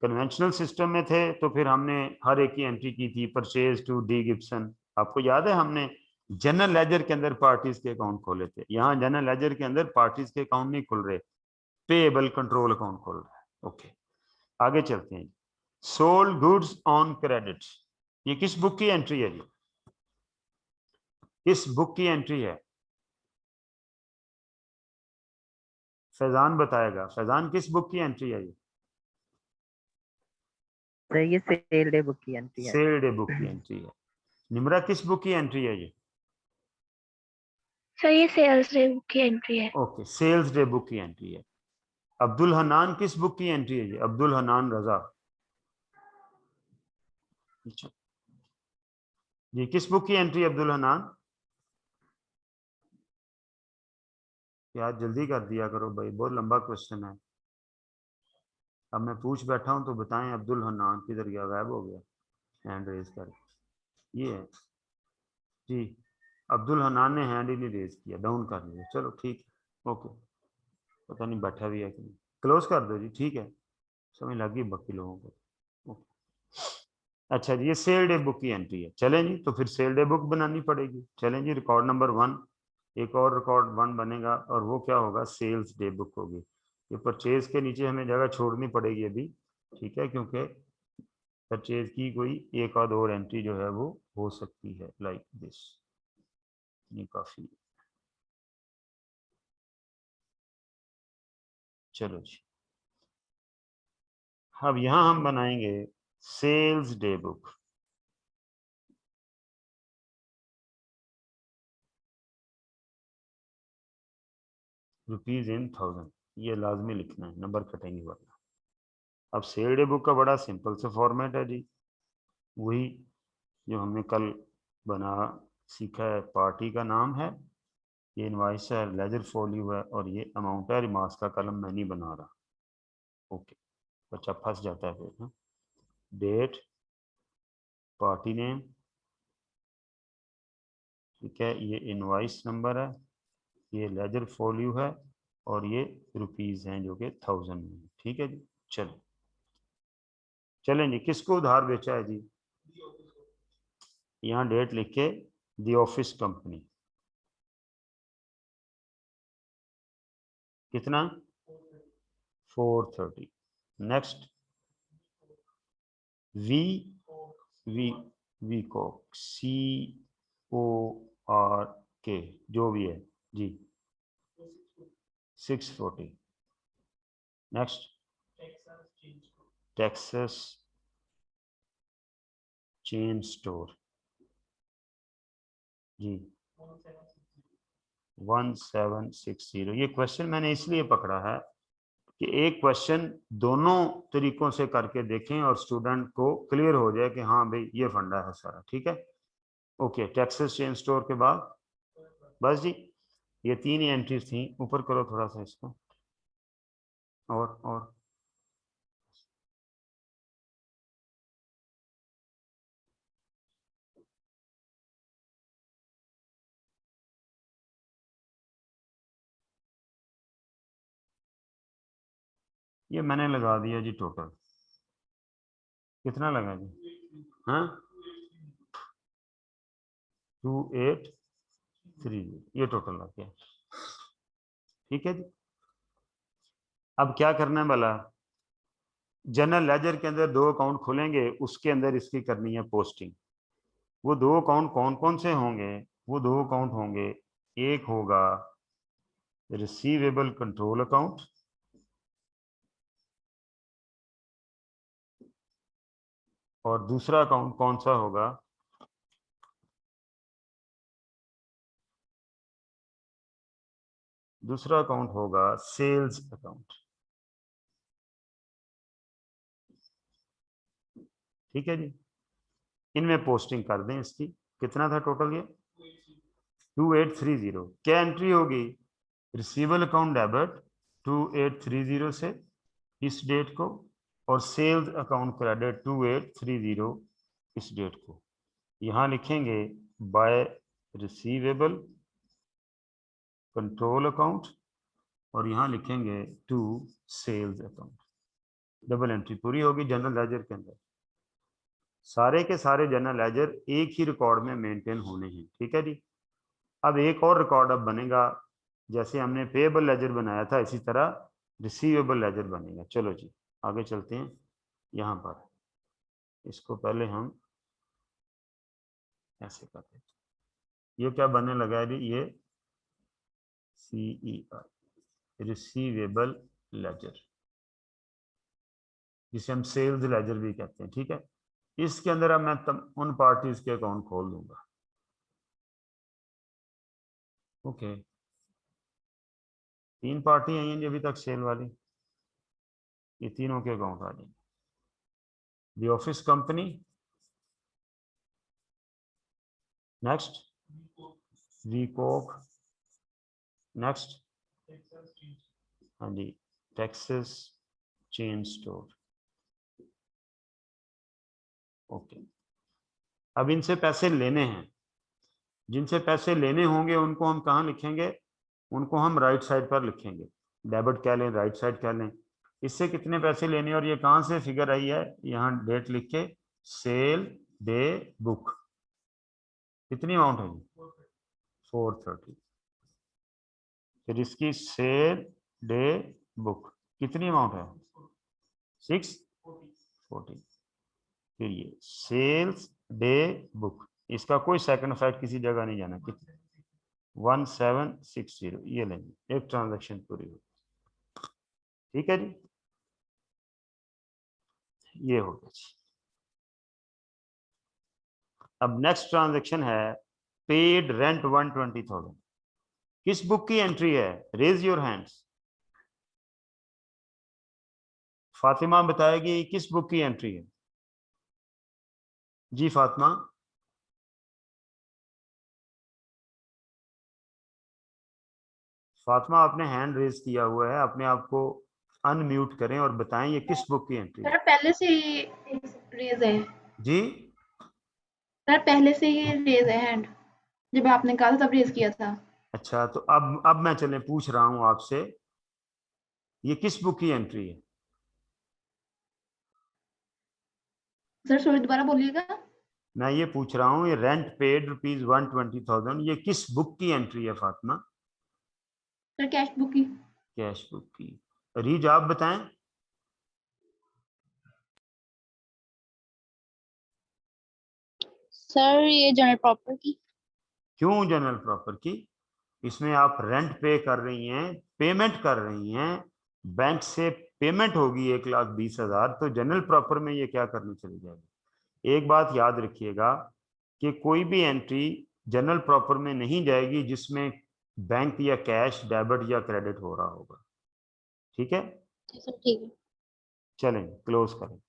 कन्वेंशनल सिस्टम में थे तो फिर हमने हर एक की एंट्री की थी, परचेज टू डी गिब्सन, आपको याद है हमने जनरल लेजर के अंदर पार्टीज के अकाउंट खोले थे, यहाँ जनरल लेजर के अंदर पार्टीज के अकाउंट नहीं खुल रहे, पेएबल कंट्रोल अकाउंट खोल रहा है। ओके, आगे चलते हैं। सोल्ड गुड्स ऑन क्रेडिट, ये किस बुक की एंट्री है जी, किस बुक की एंट्री है, फैजान बताएगा, फैजान किस बुक की एंट्री है ये? सर ये सेल डे बुक की एंट्री है। सेल डे बुक की एंट्री है। निमरा किस बुक की एंट्री है ये? सर ये सेल्स डे बुक की एंट्री है। ओके, सेल्स डे बुक की एंट्री है। अब्दुल हनान किस बुक की एंट्री है ये? अब्दुल हनान रजा जी, किस बुक की एंट्री अब्दुल हनान? यार जल्दी कर दिया करो भाई, बहुत लंबा क्वेश्चन है। अब मैं पूछ बैठा हूं तो बताएं, अब्दुल हनान किधर गया, गायब हो गया हैंड रेज कर, ये है जी, अब्दुल हनान ने हैंड ही नहीं रेज किया, डाउन कर लिया, चलो ठीक है, ओके, पता नहीं बैठा भी है कि नहीं, क्लोज कर दो जी, ठीक है, समझ लगी बाकी लोगों को। ओके, अच्छा जी, ये सेल डे बुक की एंट्री है। चलें जी, तो फिर सेल डे बुक बनानी पड़ेगी। चलें जी, रिकॉर्ड नंबर 1, एक और रिकॉर्ड 1 बनेगा, और वो क्या होगा, सेल्स डे बुक होगी। ये परचेज के नीचे हमें जगह छोड़नी पड़ेगी अभी, ठीक है, क्योंकि परचेज की कोई एक आध और एंट्री जो है वो हो सकती है, लाइक दिस, ये काफी। चलो जी, अब यहां हम बनाएंगे sales day book. Rupees in 1000, ये लाजमी लिखना है, नंबर कटेंगे वरना। अब सेल डे बुक का बड़ा सिंपल सा फॉर्मेट है जी, वही जो हमने कल बना सीखा है। पार्टी का नाम है, ये इनवाइस है, लेजर फोलियो है, और ये अमाउंट है। रिमार्क्स का कलम मैं नहीं बना रहा, ओके, बच्चा फंस जाता है फिर ना। डेट, पार्टी नेम, ठीक है, ये इनवाइस नंबर है, ये लेजर फोलियो है, और ये रुपीज हैं जो कि 1000 में, ठीक है जी। चलो चलें जी, किसको उधार बेचा है जी, यहाँ डेट लिख के दी ऑफिस कंपनी, कितना 430। नेक्स्ट वी वी वी को CORK जो भी है जी 640। नेक्स्ट टेक्सास चेन स्टोर जी 1760। ये क्वेश्चन मैंने इसलिए पकड़ा है कि एक क्वेश्चन दोनों तरीकों से करके देखें और स्टूडेंट को क्लियर हो जाए कि हाँ भाई ये फंडा है सारा, ठीक है। ओके, टेक्सास चेन स्टोर के बाद बस जी, ये 3 ही एंट्रीज थी। ऊपर करो थोड़ा सा इसको, और ये मैंने लगा दिया जी टोटल, कितना लगा जी, हाँ 2830, ये टोटल आ गया। ठीक है जी। अब क्या करना है भला, जनरल लेजर के अंदर 2 अकाउंट खुलेंगे, उसके अंदर इसकी करनी है पोस्टिंग। वो 2 अकाउंट कौन कौन से होंगे? वो 2 अकाउंट होंगे, एक होगा रिसीवेबल कंट्रोल अकाउंट और दूसरा अकाउंट कौन सा होगा? दूसरा अकाउंट होगा सेल्स अकाउंट। ठीक है जी, इनमें पोस्टिंग कर दें इसकी। कितना था टोटल ये? 2830। क्या एंट्री होगी? रिसीवेबल अकाउंट डेबिट 2830 से इस डेट को, और सेल्स अकाउंट क्रेडिट 2830 इस डेट को। यहां लिखेंगे बाय रिसीवेबल कंट्रोल अकाउंट और यहां लिखेंगे to sales account. Double entry पूरी होगी जनरल लेजर के अंदर। सारे के सारे जनरल लेजर एक ही रिकॉर्ड में मेंटेन होने हैं। ठीक है जी। अब एक और रिकॉर्ड अब बनेगा, जैसे हमने पेएबल लेजर बनाया था इसी तरह रिसीवेबल लेजर बनेगा। चलो जी आगे चलते हैं। यहाँ पर इसको पहले हम ऐसे करते हैं। ये क्या बनने लगा है जी? ये CER रिसीवेबल लेजर, जिसे हम सेल्स लेजर भी कहते हैं। ठीक है, इसके अंदर अब मैं उन पार्टीज के अकाउंट खोल दूंगा। ओके, 3 पार्टी आई हैं जी अभी तक सेल वाली, ये तीनों के अकाउंट आ जाएंगे। The office company, next Weacock, next हाँ जी टेक्सास चेन स्टोर। ओके, अब इनसे पैसे लेने हैं। जिनसे पैसे लेने होंगे उनको हम कहाँ लिखेंगे? उनको हम राइट साइड पर लिखेंगे। डेबिट कह लें, राइट साइड कह लें। इससे कितने पैसे लेने, और ये कहाँ से फिगर आई है? यहाँ डेट लिख के सेल डे बुक। कितनी अमाउंट है? 430। फिर इसकी सेल डे बुक कितनी अमाउंट है? 640। फिर ये सेल्स डे बुक, इसका कोई सेकंड इफेक्ट किसी जगह नहीं जाना। कितने? 1760। ये लेंगे, एक ट्रांजैक्शन पूरी हो। ठीक है जी, ये हो गया जी। अब नेक्स्ट ट्रांजैक्शन है पेड रेंट 120,000। किस बुक की एंट्री है? Raise your hands. फातिमा बताएगी किस बुक की एंट्री है। जी फातिमा। फातिमा आपने हैंड रेज किया हुआ है, अपने आप को अनम्यूट करें और बताएं ये किस बुक की एंट्री है। सर पहले से ही रेज है। जी सर पहले से ही रेज है हैंड, जब आपने कहा था तब रेज किया था। अच्छा, तो अब मैं चले पूछ रहा हूं आपसे, ये किस बुक की एंट्री है? सर सॉरी दोबारा बोलिएगा। मैं ये पूछ रहा हूँ, ये रेंट पेड ₹120,000 ये किस बुक की एंट्री है फातिमा? सर कैश बुक की। कैश बुक की। रीज आप बताएं। सर ये जनरल प्रॉपर्टी की। क्यों जनरल प्रॉपर की? इसमें आप रेंट पे कर रही हैं, पेमेंट कर रही हैं, बैंक से पेमेंट होगी 1,20,000, तो जनरल प्रॉपर में ये क्या करनी चली जाएगी? एक बात याद रखिएगा कि कोई भी एंट्री जनरल प्रॉपर में नहीं जाएगी जिसमें बैंक या कैश डेबिट या क्रेडिट हो रहा होगा। ठीक है, सर ठीक है। चलें क्लोज करें।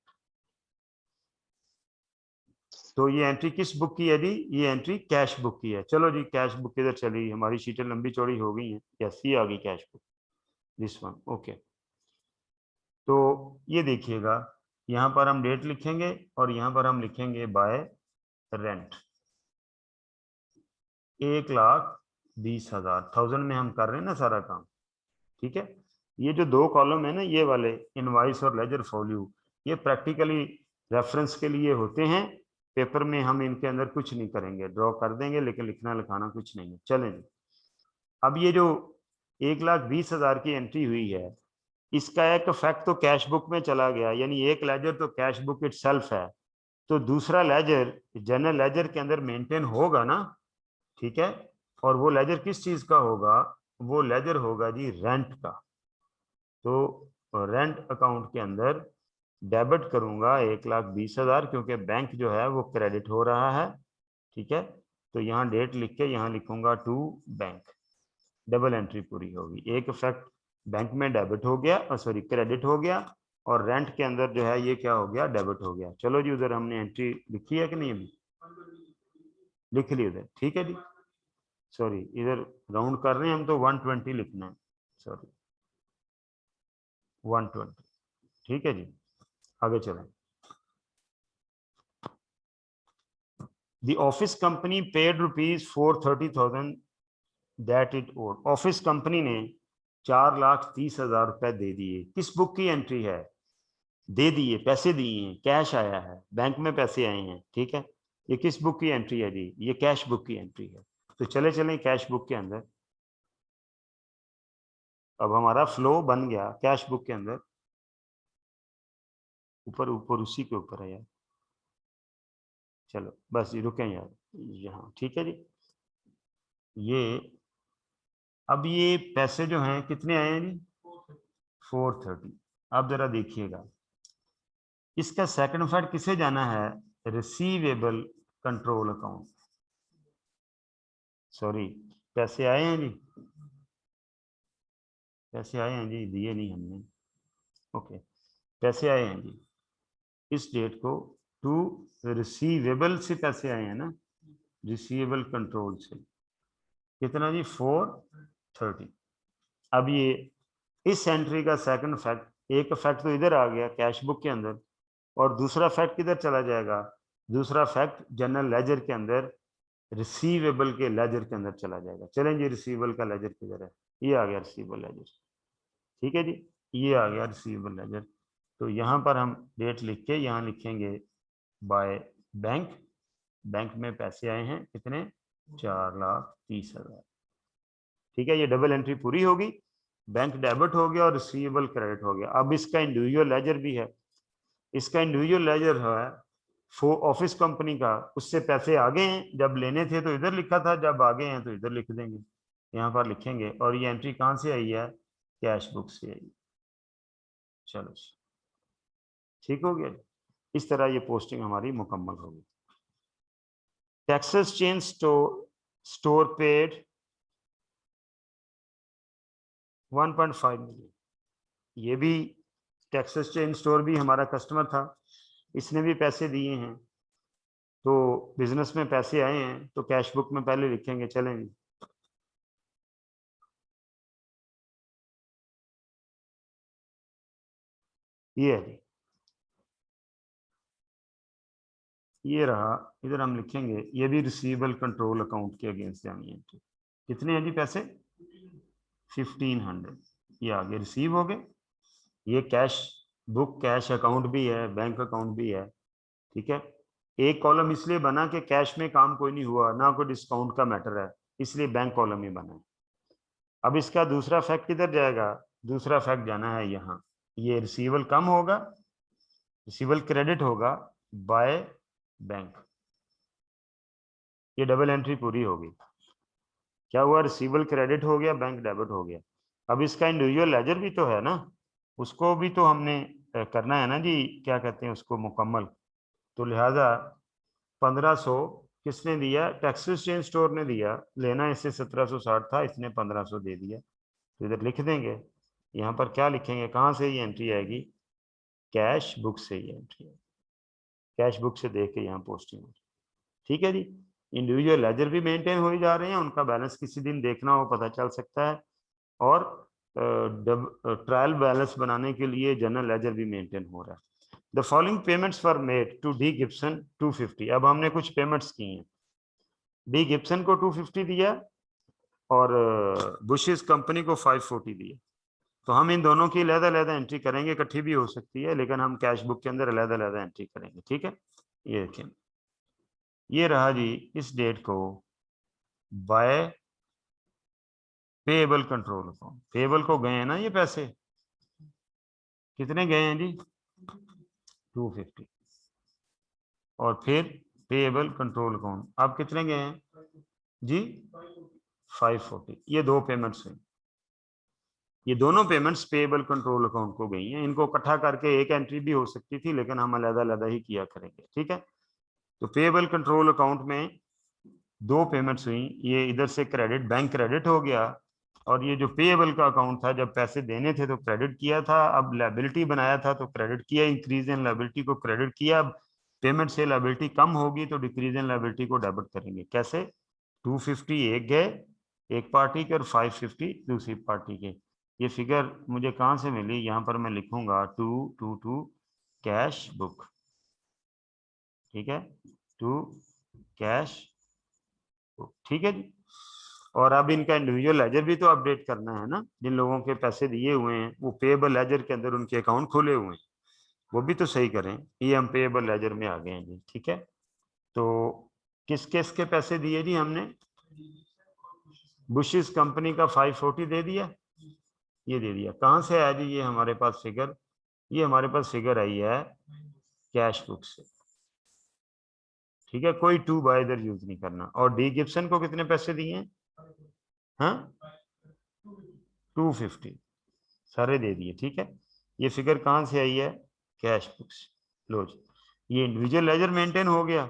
तो ये एंट्री किस बुक की है जी? ये एंट्री कैश बुक की है। चलो जी कैश बुक किधर चली? हमारी शीटें लंबी चौड़ी हो गई हैं। यस, ये आ गई cash book, this one. Okay, तो ये देखिएगा, यहाँ पर हम डेट लिखेंगे और यहाँ पर हम लिखेंगे बाय रेंट। 1,20,000 थाउजेंड में हम कर रहे हैं ना सारा काम। ठीक है, ये जो 2 कॉलम है ना, ये वाले इनवॉइस और लेजर फॉल्यू, ये प्रैक्टिकली रेफरेंस के लिए होते हैं। पेपर में हम इनके अंदर कुछ नहीं करेंगे, ड्रॉ कर देंगे, लेकिन लिखना लिखाना कुछ नहीं है। चलें, अब ये जो 1,20,000 की एंट्री हुई है, इसका एक इफेक्ट तो कैश बुक में चला गया, यानी एक लेजर तो कैश बुक इटसेल्फ है, तो दूसरा लेजर जनरल लेजर के अंदर मेंटेन होगा ना, ठीक है। और वो लेजर किस चीज का होगा, वो लेजर होगा जी रेंट का। तो रेंट अकाउंट के अंदर डेबिट करूंगा 1,20,000, क्योंकि बैंक जो है वो क्रेडिट हो रहा है, ठीक है। तो यहाँ डेट लिख के यहाँ लिखूंगा टू बैंक, डबल एंट्री पूरी होगी। एक इफेक्ट बैंक में डेबिट हो गया, सॉरी क्रेडिट हो गया, और रेंट के अंदर जो है ये क्या हो गया, डेबिट हो गया। चलो जी, उधर हमने एंट्री लिखी है कि नहीं, अभी लिख ली उधर, ठीक है जी। सॉरी, इधर राउंड कर रहे हैं हम, तो 120 लिखना है, सॉरी 120, ठीक है जी। आगे चलें। The office company paid ₹430,000 that it owed. Office company ने 4,30,000 रुपए दे दिए। किस बुक की एंट्री है, दे दिए, पैसे दिए हैं, कैश आया है, बैंक में पैसे आए हैं, ठीक है। ये किस बुक की एंट्री है जी, ये कैश बुक की एंट्री है। तो चले चलें कैश बुक के अंदर। अब हमारा फ्लो बन गया कैश बुक के अंदर, ऊपर ऊपर उसी के ऊपर है यार, चलो बस ये रुकें यार यहाँ, ठीक है जी। ये अब ये पैसे जो हैं कितने आए हैं जी, 430। अब जरा देखिएगा, इसका सेकंड इफेक्ट किसे जाना है, रिसीवेबल कंट्रोल अकाउंट। सॉरी, पैसे आए हैं जी, पैसे आए हैं जी, दिए नहीं हमने, ओके, पैसे आए हैं जी। इस डेट को टू रिसीवेबल से पैसे आए हैं ना, रिसीवेबल कंट्रोल से, कितना जी, 430। अब ये इस एंट्री का सेकंड इफेक्ट, एक इफेक्ट तो इधर आ गया कैश बुक के अंदर, और दूसरा इफेक्ट किधर चला जाएगा, दूसरा इफेक्ट जनरल लेजर के अंदर, रिसीवेबल के लेजर के अंदर चला जाएगा। चलें जी, रिसीवेबल का लेजर किधर है, ये आ गया रिसीवेबल लेजर, ठीक है जी, ये आ गया रिसीवेबल लेजर। तो यहाँ पर हम डेट लिख के यहाँ लिखेंगे बाय बैंक, बैंक में पैसे आए हैं कितने, 4,30,000, ठीक है। ये डबल एंट्री पूरी होगी, बैंक डेबिट हो गया और रिसीवेबल क्रेडिट हो गया। अब इसका इंडिविजुअल लेजर भी है, इसका इंडिविजुअल लेजर है ऑफिस कंपनी का, उससे पैसे आगे हैं, जब लेने थे तो इधर लिखा था, जब आगे हैं तो इधर लिख देंगे, यहाँ पर लिखेंगे। और ये एंट्री कहाँ से आई है, कैश बुक से आई। चलो ठीक हो गया, इस तरह ये पोस्टिंग हमारी मुकम्मल होगी। Texas chain store paid 1.5 million. ये भी टेक्सास चेन स्टोर भी हमारा कस्टमर था, इसने भी पैसे दिए हैं, तो बिजनेस में पैसे आए हैं, तो कैश बुक में पहले लिखेंगे। चलेंगे, ये है, ये रहा, इधर हम लिखेंगे, ये भी रिसीवेबल कंट्रोल अकाउंट के अगेंस्ट जानी है। कितने हैं जी पैसे, 1,500, ये आगे रिसीव हो गए। ये कैश बुक, कैश अकाउंट भी है, बैंक अकाउंट भी है, ठीक है। एक कॉलम इसलिए बना कि कैश में काम कोई नहीं हुआ, ना कोई डिस्काउंट का मैटर है, इसलिए बैंक कॉलम ही बना है। अब इसका दूसरा फैक्ट किधर जाएगा, दूसरा फैक्ट जाना है यहाँ, ये रिसीवेबल कम होगा, रिसीवेबल क्रेडिट होगा बाय बैंक, ये डबल एंट्री पूरी होगी। क्या हुआ, रिसीवेबल क्रेडिट हो गया, बैंक डेबिट हो गया। अब इसका इंडिविजुअल लेजर भी तो है ना, उसको भी तो हमने करना है ना जी, क्या कहते हैं उसको, मुकम्मल। तो लिहाजा 1,500 किसने दिया, टेक्सास चेन स्टोर ने दिया, लेना इससे 1,760 था, इसने 1,500 दे दिया। तो इधर लिख देंगे, यहाँ पर क्या लिखेंगे, कहाँ से ये एंट्री आएगी, कैश बुक से ये एंट्री आएगी, कैश बुक से देख के यहाँ पोस्टिंग होगी, ठीक है जी। इंडिविजुअल लेजर भी मेंटेन हो ही जा रहे हैं, उनका बैलेंस किसी दिन देखना हो पता चल सकता है, और ट्रायल बैलेंस बनाने के लिए जनरल लेजर भी मेंटेन हो रहा है। The following payments were made to D Gibson 250। अब हमने कुछ पेमेंट्स की हैं, डी गिब्सन को 250 दिया और बुशेस कंपनी को 540 दिया। तो हम इन दोनों की अलग-अलग एंट्री करेंगे, इकट्ठी भी हो सकती है, लेकिन हम कैश बुक के अंदर अलग-अलग एंट्री करेंगे, ठीक है। ये देखें, ये रहा जी, इस डेट को by payable control account, payable को गए हैं ना ये पैसे, कितने गए हैं जी 250, और फिर पेएबल कंट्रोल अकाउंट अब कितने गए हैं जी 540। ये दो पेमेंट्स हुई, ये दोनों पेमेंट्स पेएबल कंट्रोल अकाउंट को गई हैं। इनको इकट्ठा करके एक एंट्री भी हो सकती थी, लेकिन हम अलग-अलग ही किया करेंगे, ठीक है। तो पेएबल कंट्रोल अकाउंट में दो पेमेंट्स हुई, ये इधर से क्रेडिट, बैंक क्रेडिट हो गया, और ये जो पेएबल का अकाउंट था जब पैसे देने थे तो क्रेडिट किया था, अब लायबिलिटी बनाया था तो क्रेडिट किया, इंक्रीज इन लायबिलिटी को क्रेडिट किया। अब पेमेंट से लायबिलिटी कम होगी तो डिक्रीज इन लायबिलिटी को डेबिट करेंगे। कैसे? 250 एक गए एक पार्टी के और 550 दूसरी पार्टी के। ये फिगर मुझे कहाँ से मिली, यहाँ पर मैं लिखूंगा 222 कैश बुक, ठीक है, टू कैश बुक, ठीक है जी। और अब इनका इंडिविजुअल लेजर भी तो अपडेट करना है ना, जिन लोगों के पैसे दिए हुए हैं वो पेएबल लेजर के अंदर उनके अकाउंट खुले हुए हैं, वो भी तो सही करें। ये हम पेएबल लेजर में आ गए हैं जी, ठीक है। तो किस किस के पैसे दिए जी हमने? बुशिस कंपनी का 540 दे दिया, ये दे दिया। कहाँ से आया जी ये हमारे पास फिगर? ये हमारे पास फिगर आई है कैश बुक से, ठीक है। कोई टू बाय इधर यूज नहीं करना। और डी गिब्सन को कितने पैसे दिए हैं? हाँ 250 सारे दे दिए, ठीक है। ये फिगर कहाँ से आई है? कैश बुक से। लो जी, ये इंडिविजुअल लेजर मेंटेन हो गया,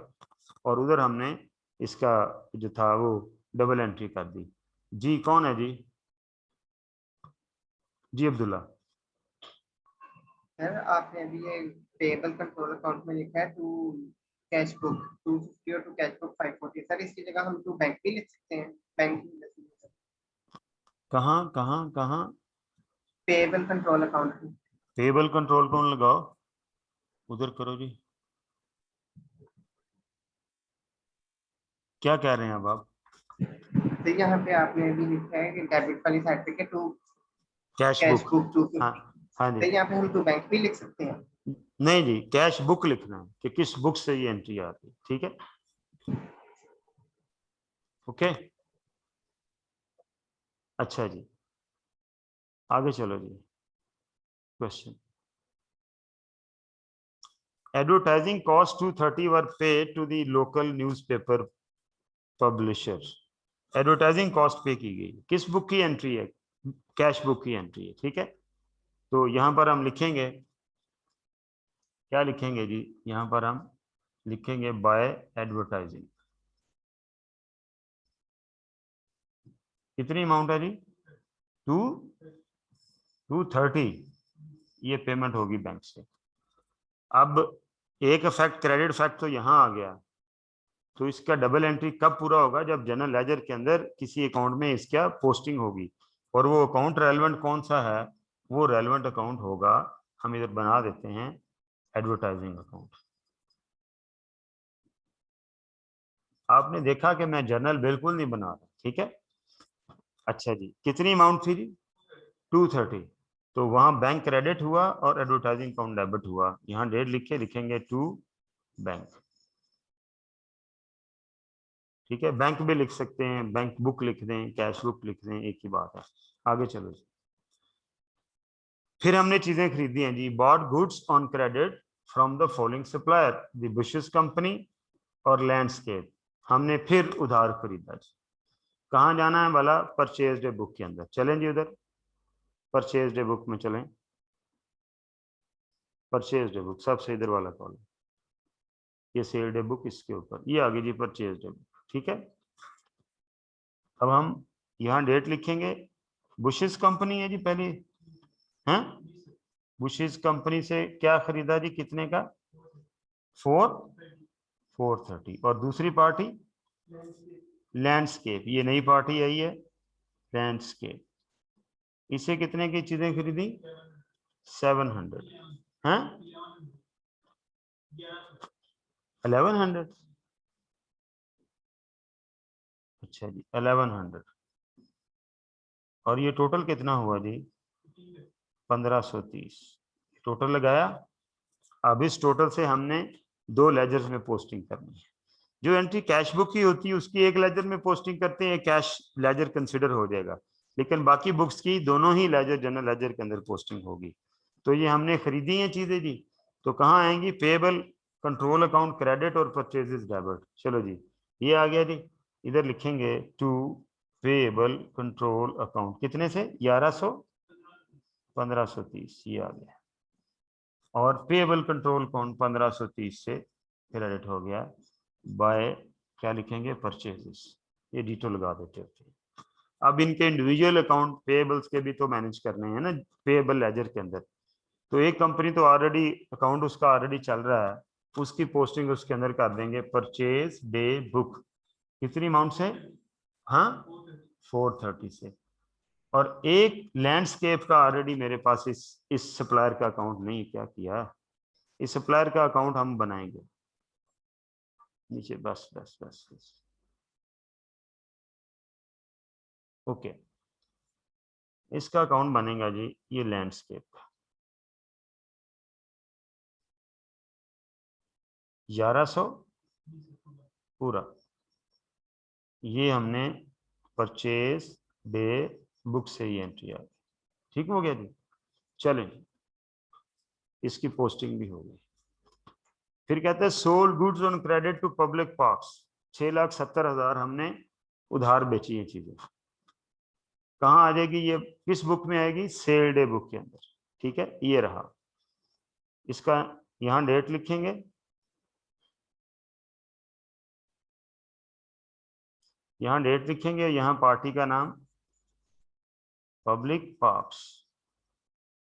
और उधर हमने इसका जो था वो डबल एंट्री कर दी। जी कौन है जी? जी अब्दुल्ला। सर आपने अभी ये पेएबल कंट्रोल अकाउंट में लिखा है टू कैश बुक 250 और टू कैश बुक 540, सर इसकी जगह हम टू बैंक भी लिख सकते हैं? बैंक कहाँ कहाँ कहाँ? Payable control account. Payable control कौन लगाओ, उधर करो जी। क्या कह रहे हैं अब आप? तो यहाँ पे आपने अभी लिखा है कि डेबिट वाली साइड पे to cash cash book, book 250, हाँ तो जी। यहाँ पे हम टू बैंक भी लिख सकते हैं? नहीं जी, कैश बुक लिखना है कि किस बुक से ये एंट्री आती है, ठीक है। ओके, अच्छा जी, आगे चलो जी। Question, advertising cost 230 were paid to the local newspaper publisher. Advertising cost पे की गई, किस बुक की एंट्री है? कैश बुक की एंट्री है, ठीक है। तो यहां पर हम लिखेंगे, क्या लिखेंगे जी? यहां पर हम लिखेंगे बाय एडवर्टाइजिंग। कितनी अमाउंट है जी? 230 ये पेमेंट होगी बैंक से। अब एक इफेक्ट, क्रेडिट इफेक्ट तो यहां आ गया, तो इसका डबल एंट्री कब पूरा होगा? जब जनरल लेजर के अंदर किसी अकाउंट में इसका पोस्टिंग होगी, और वो अकाउंट रेलेवेंट कौन सा है? वो रेलेवेंट अकाउंट होगा, हम इधर बना देते हैं एडवर्टाइजिंग अकाउंट। आपने देखा कि मैं जर्नल बिल्कुल नहीं बना रहा, ठीक है। अच्छा जी, कितनी अमाउंट थी जी? 230। तो वहां बैंक क्रेडिट हुआ और एडवर्टाइजिंग अकाउंट डेबिट हुआ। यहाँ डेट लिख के लिखेंगे टू बैंक, ठीक है। बैंक भी लिख सकते हैं, बैंक बुक लिख दें, कैश बुक लिख दें, एक ही बात है। आगे चलो जी। फिर हमने चीजें खरीदी हैं जी। Bought goods on credit from the following supplier, the Bushes company और लैंडस्केप। हमने फिर उधार खरीदा जी। कहाँ जाना है भला? परचेज डे बुक के अंदर चलें जी, उधर परचेज डे बुक में चलें। परचेज डे बुक सबसे इधर वाला कॉलम, ये सेल डे बुक इसके ऊपर, ये आगे जी परचेज डे बुक, ठीक है। अब हम यहाँ डेट लिखेंगे। बुशेस कंपनी है जी पहले, हैं? बुशेस कंपनी से क्या खरीदा जी, कितने का? 430। और दूसरी पार्टी लैंडस्केप, ये नई पार्टी आई है लैंडस्केप, इसे कितने की चीजें खरीदी? 700, हैं? 1100। अच्छा जी 1100, और ये टोटल कितना हुआ जी? 1530 टोटल लगाया। अब इस टोटल से हमने दो लेजर्स में पोस्टिंग करनी है। जो एंट्री कैश बुक की होती है उसकी एक लेजर में पोस्टिंग करते हैं, कैश लेजर कंसिडर हो जाएगा। लेकिन बाकी बुक्स की दोनों ही लेजर जनरल लेजर के अंदर पोस्टिंग होगी। तो ये हमने खरीदी हैं चीजें जी, तो कहाँ आएंगी? पेबल कंट्रोल अकाउंट क्रेडिट और परचेजेस डेबिट। चलो जी ये आ गया जी, इधर लिखेंगे टू पेबल कंट्रोल अकाउंट कितने से? 1100 1530 ये आ गया, और पेबल कंट्रोल अकाउंट 1530 से क्रेडिट हो गया बाय क्या लिखेंगे? परचेजेस। ये डिटो लगा देते हैं। अब इनके इंडिविजुअल अकाउंट पेबल्स के भी तो मैनेज करने हैं ना पेबल लेजर के अंदर। तो एक कंपनी तो ऑलरेडी अकाउंट उसका ऑलरेडी चल रहा है, उसकी पोस्टिंग उसके अंदर कर देंगे परचेज डे बुक। कितनी अमाउंट से? हाँ 430 से। और एक लैंडस्केप का ऑलरेडी मेरे पास इस सप्लायर का अकाउंट नहीं, क्या किया? इस सप्लायर का अकाउंट हम बनाएंगे नीचे, बस बस बस बस ओके। इसका अकाउंट बनेगा जी ये लैंडस्केप का 1100 पूरा, ये हमने परचेज डे बुक से ही एंट्री आ गई। ठीक हो गया जी। चलें इसकी पोस्टिंग भी हो गई। फिर कहते हैं sold goods on credit to public parks, 6,70,000 हमने उधार बेची है चीजें। कहाँ आ जाएगी ये? किस बुक में आएगी? सेल डे बुक के अंदर। ठीक है ये रहा, इसका यहाँ डेट लिखेंगे, यहाँ डेट लिखेंगे, यहाँ पार्टी का नाम पब्लिक पार्क्स।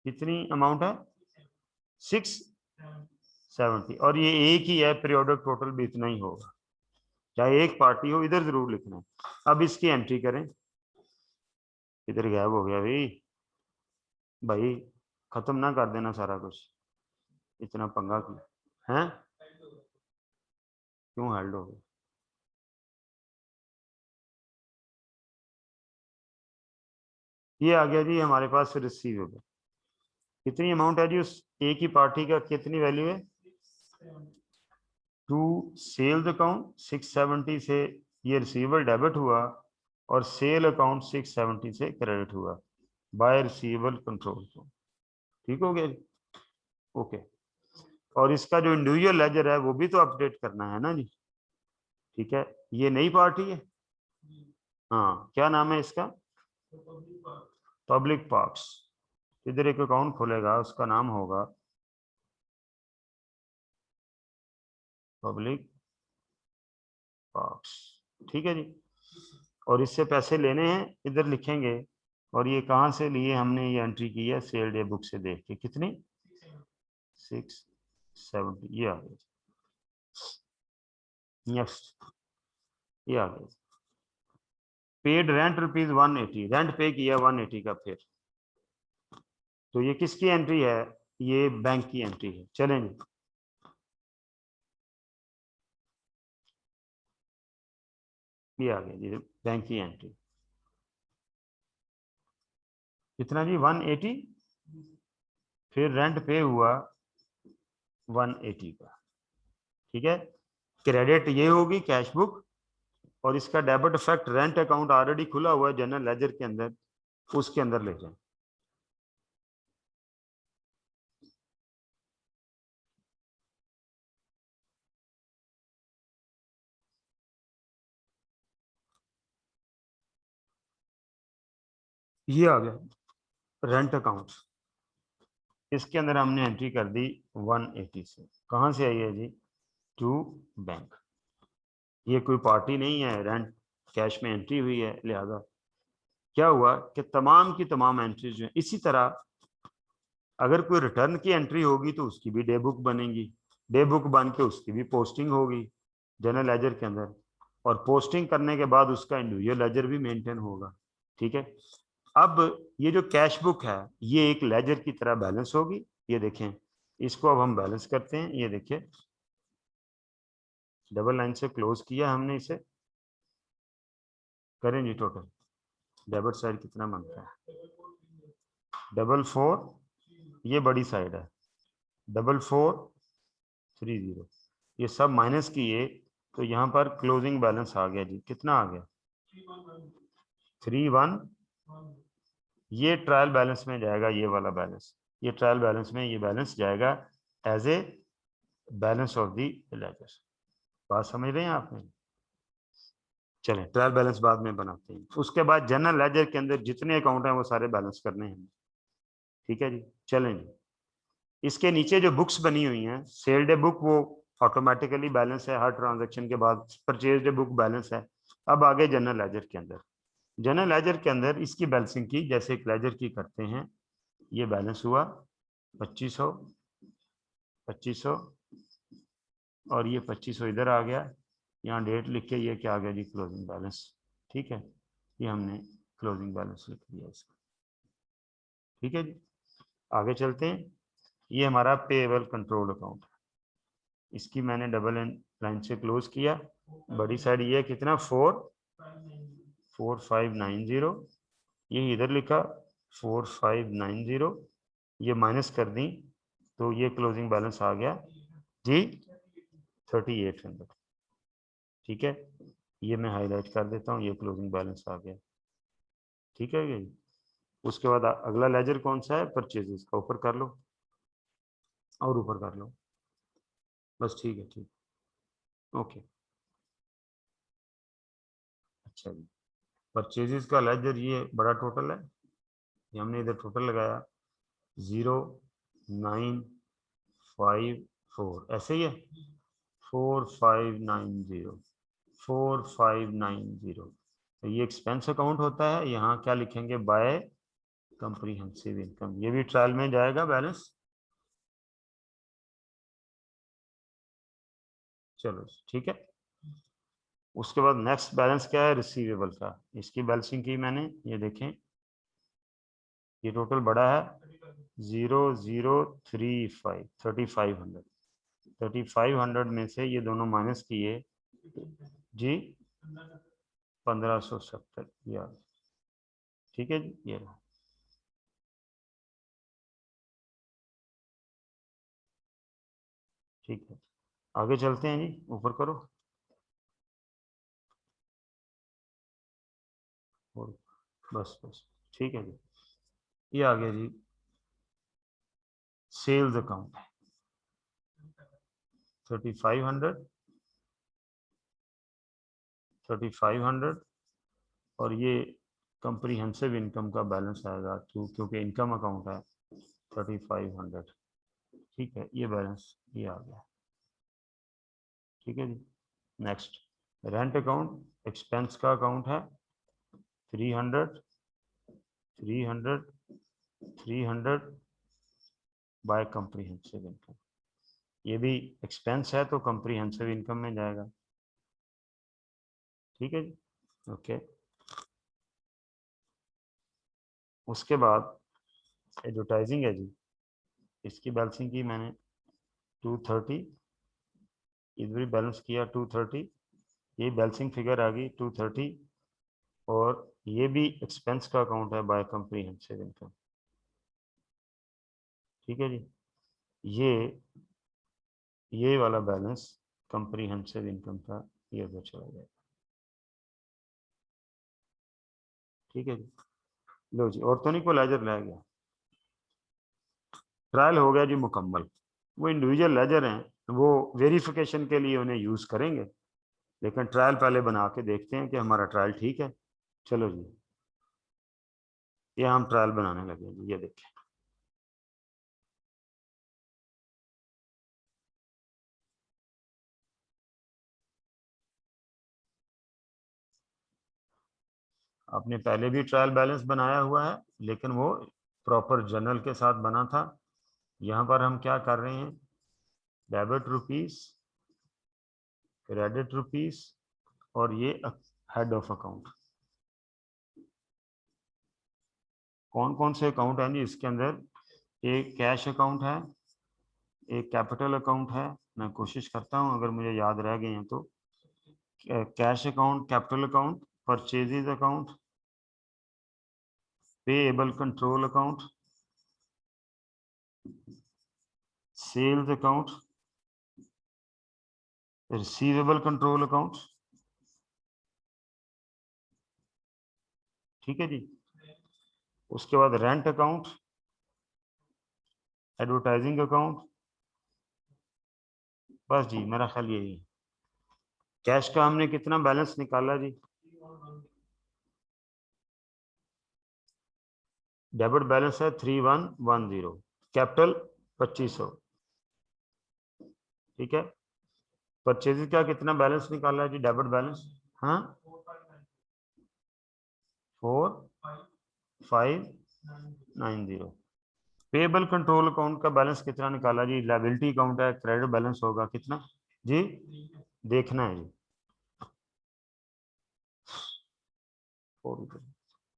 कितनी अमाउंट है? 670, और ये एक ही है, पीरियोडिक टोटल भी इतना ही होगा, चाहे एक पार्टी हो, इधर जरूर लिखना है। अब इसकी एंट्री करें, इधर गायब हो गया भाई, भाई खत्म ना कर देना सारा कुछ, इतना पंगा क्यों है? क्यों हेल्ड हो गया? ये आ गया जी हमारे पास रिसीवेबल। कितनी अमाउंट है जी उस एक ही पार्टी का? कितनी वैल्यू है? टू सेल्स अकाउंट 670 से ये रिसीवेबल डेबिट हुआ, और सेल अकाउंट 670 से क्रेडिट हुआ बाय रिसीवेबल कंट्रोल। ठीक हो गया जी। ओके, और इसका जो इंडिविजुअल लेजर है वो भी तो अपडेट करना है ना जी। ठीक है, ये नई पार्टी है, हाँ क्या नाम है इसका? Public parks. इधर एक अकाउंट खुलेगा, उसका नाम होगा पब्लिक पार्क्स। ठीक है जी, और इससे पैसे लेने हैं, इधर लिखेंगे, और ये कहाँ से लिए? हमने ये एंट्री की है सेल डे बुक से देख के। कितनी? 670, ये आ गया। नेक्स्ट ये आ गया, पेड रेंट ₹180, रेंट पे किया 180 का। फिर तो ये किसकी एंट्री है? ये बैंक की एंट्री है। चलेंगे ये आ गया जी बैंक की एंट्री। कितना जी? 180। फिर रेंट पे हुआ 180 का। ठीक है, क्रेडिट ये होगी कैश बुक, और इसका debit effect rent account already खुला हुआ है जनरल लेजर के अंदर, उसके अंदर ले जाए। ये आ गया रेंट अकाउंट, इसके अंदर हमने एंट्री कर दी 180 से। कहां से आई है जी? To bank. ये कोई पार्टी नहीं है, रेंट कैश में एंट्री हुई है, लिहाजा क्या हुआ कि तमाम की तमाम एंट्रीज जो है, इसी तरह अगर कोई रिटर्न की एंट्री होगी तो उसकी भी डे बुक बनेगी, डे बुक बन के उसकी भी पोस्टिंग होगी जनरल लेजर के अंदर, और पोस्टिंग करने के बाद उसका इंडिविजुअल लेजर भी मेंटेन होगा। ठीक है, अब ये जो कैश बुक है ये एक लेजर की तरह बैलेंस होगी। ये देखें, इसको अब हम बैलेंस करते हैं। ये देखिए डबल लाइन से क्लोज किया हमने इसे, करें जी टोटल डेबिट साइड कितना बनता है? 44, ये बड़ी साइड है 4430, ये सब माइनस किए तो यहाँ पर क्लोजिंग बैलेंस आ गया जी। कितना आ गया? 31 ये ट्रायल बैलेंस में जाएगा, ये वाला बैलेंस, ये ट्रायल बैलेंस में ये बैलेंस जाएगा as a balance of the ledger. बात समझ रहे हैं आपने? चलें, ट्रायल बैलेंस बाद में बनाते हैं। उसके बाद जनरल लेजर के अंदर जितने अकाउंट हैं वो सारे बैलेंस करने हैं। ठीक है जी, चलें जी। इसके नीचे जो बुक्स बनी हुई हैं, सेल डे बुक वो ऑटोमेटिकली बैलेंस है हर ट्रांजैक्शन के बाद, परचेज डे बुक बैलेंस है। अब आगे जनरल लेजर के अंदर, जनरल लेजर के अंदर इसकी बैलेंसिंग की जैसे एक लेजर की करते हैं। ये बैलेंस हुआ 2500, 2500 और ये 2500 इधर आ गया, यहाँ डेट लिख के ये क्या आ गया जी, क्लोजिंग बैलेंस। ठीक है, ये हमने क्लोजिंग बैलेंस लिख दिया इसका। ठीक है जी, आगे चलते हैं। ये हमारा पेएबल कंट्रोल अकाउंट, इसकी मैंने डबल लाइन से क्लोज किया। बड़ी साइड ये कितना 4590, ये इधर लिखा 4590, ये माइनस कर दी तो ये क्लोजिंग बैलेंस आ गया जी 3800। ठीक है, ये मैं हाईलाइट कर देता हूँ, ये क्लोजिंग बैलेंस आ गया। ठीक है जी, उसके बाद अगला लेजर कौन सा है, परचेजेस का, ऊपर कर लो और ऊपर कर लो बस। ठीक है, ठीक, ओके। अच्छा जी, परचेजेस का लेजर ये बड़ा टोटल है, ये हमने इधर टोटल लगाया 0954, ऐसे ही है 4590, 4590। तो ये एक्सपेंस अकाउंट होता है। यहाँ क्या लिखेंगे, बाय कंप्रीहेंसिव इनकम, ये भी ट्रायल में जाएगा बैलेंस। चलो ठीक है, उसके बाद नेक्स्ट बैलेंस क्या है, रिसीवेबल का। इसकी बैलेंसिंग की मैंने, ये देखें, ये टोटल बड़ा है 0035, 3500, 3500 में से ये दोनों माइनस किए जी 1570 यार। ठीक है जी, ये रहा। ठीक है, आगे चलते हैं जी, ऊपर करो और बस बस। ठीक है जी, ये आ गया जी सेल्स अकाउंट 3500, 3500 और ये कंप्रीहेंसिव इनकम का बैलेंस आएगा क्योंकि इनकम अकाउंट है 3500। ठीक है, ये बैलेंस ये आ गया। ठीक है जी, नेक्स्ट रेंट अकाउंट, एक्सपेंस का अकाउंट है 300, 300, 300 बाय कंप्रीहेंसिव इनकम। ये भी एक्सपेंस है तो कंप्रीहेंसिव इनकम में जाएगा। ठीक है जी, ओके। उसके बाद एडवर्टाइजिंग है जी, इसकी बैलेंसिंग की मैंने 230, इधर भी बैलेंस किया 230, ये बैलेंसिंग फिगर आ गई 230 और ये भी एक्सपेंस का अकाउंट है बाय कंप्रीहेंसिव इनकम। ठीक है जी, ये वाला बैलेंस कंप्रीहेंसिव इनकम का ये उधर चला जाएगा। ठीक है जी, लो जी, ऑर्थोनिक को लेजर रह गया। ट्रायल हो गया जी मुकम्मल। वो इंडिविजुअल लेजर हैं, वो वेरिफिकेशन के लिए उन्हें यूज करेंगे, लेकिन ट्रायल पहले बना के देखते हैं कि हमारा ट्रायल ठीक है। चलो जी, ये हम ट्रायल बनाने लगे जी, ये देखें। आपने पहले भी ट्रायल बैलेंस बनाया हुआ है, लेकिन वो प्रॉपर जर्नल के साथ बना था। यहाँ पर हम क्या कर रहे हैं, डेबिट रुपीस, क्रेडिट रुपीस और ये हेड ऑफ अकाउंट। कौन कौन से अकाउंट हैं जी इसके अंदर, एक कैश अकाउंट है, एक कैपिटल अकाउंट है। मैं कोशिश करता हूं अगर मुझे याद रह गए हैं तो, cash account, capital account, purchases account, payable control account, sales account, receivable control account. ठीक है जी, उसके बाद रेंट अकाउंट, एडवर्टाइजिंग अकाउंट, बस जी मेरा ख्याल यही है। कैश का हमने कितना बैलेंस निकाला जी? डेबिट बैलेंस है 3110, कैपिटल 2500, ठीक है। परचेज का कितना बैलेंस निकाला है जी? डेबिट बैलेंस, हाँ 4590। पेबल कंट्रोल अकाउंट का बैलेंस कितना निकाला जी? लायबिलिटी अकाउंट है, क्रेडिट बैलेंस होगा कितना जी? देखना है जी।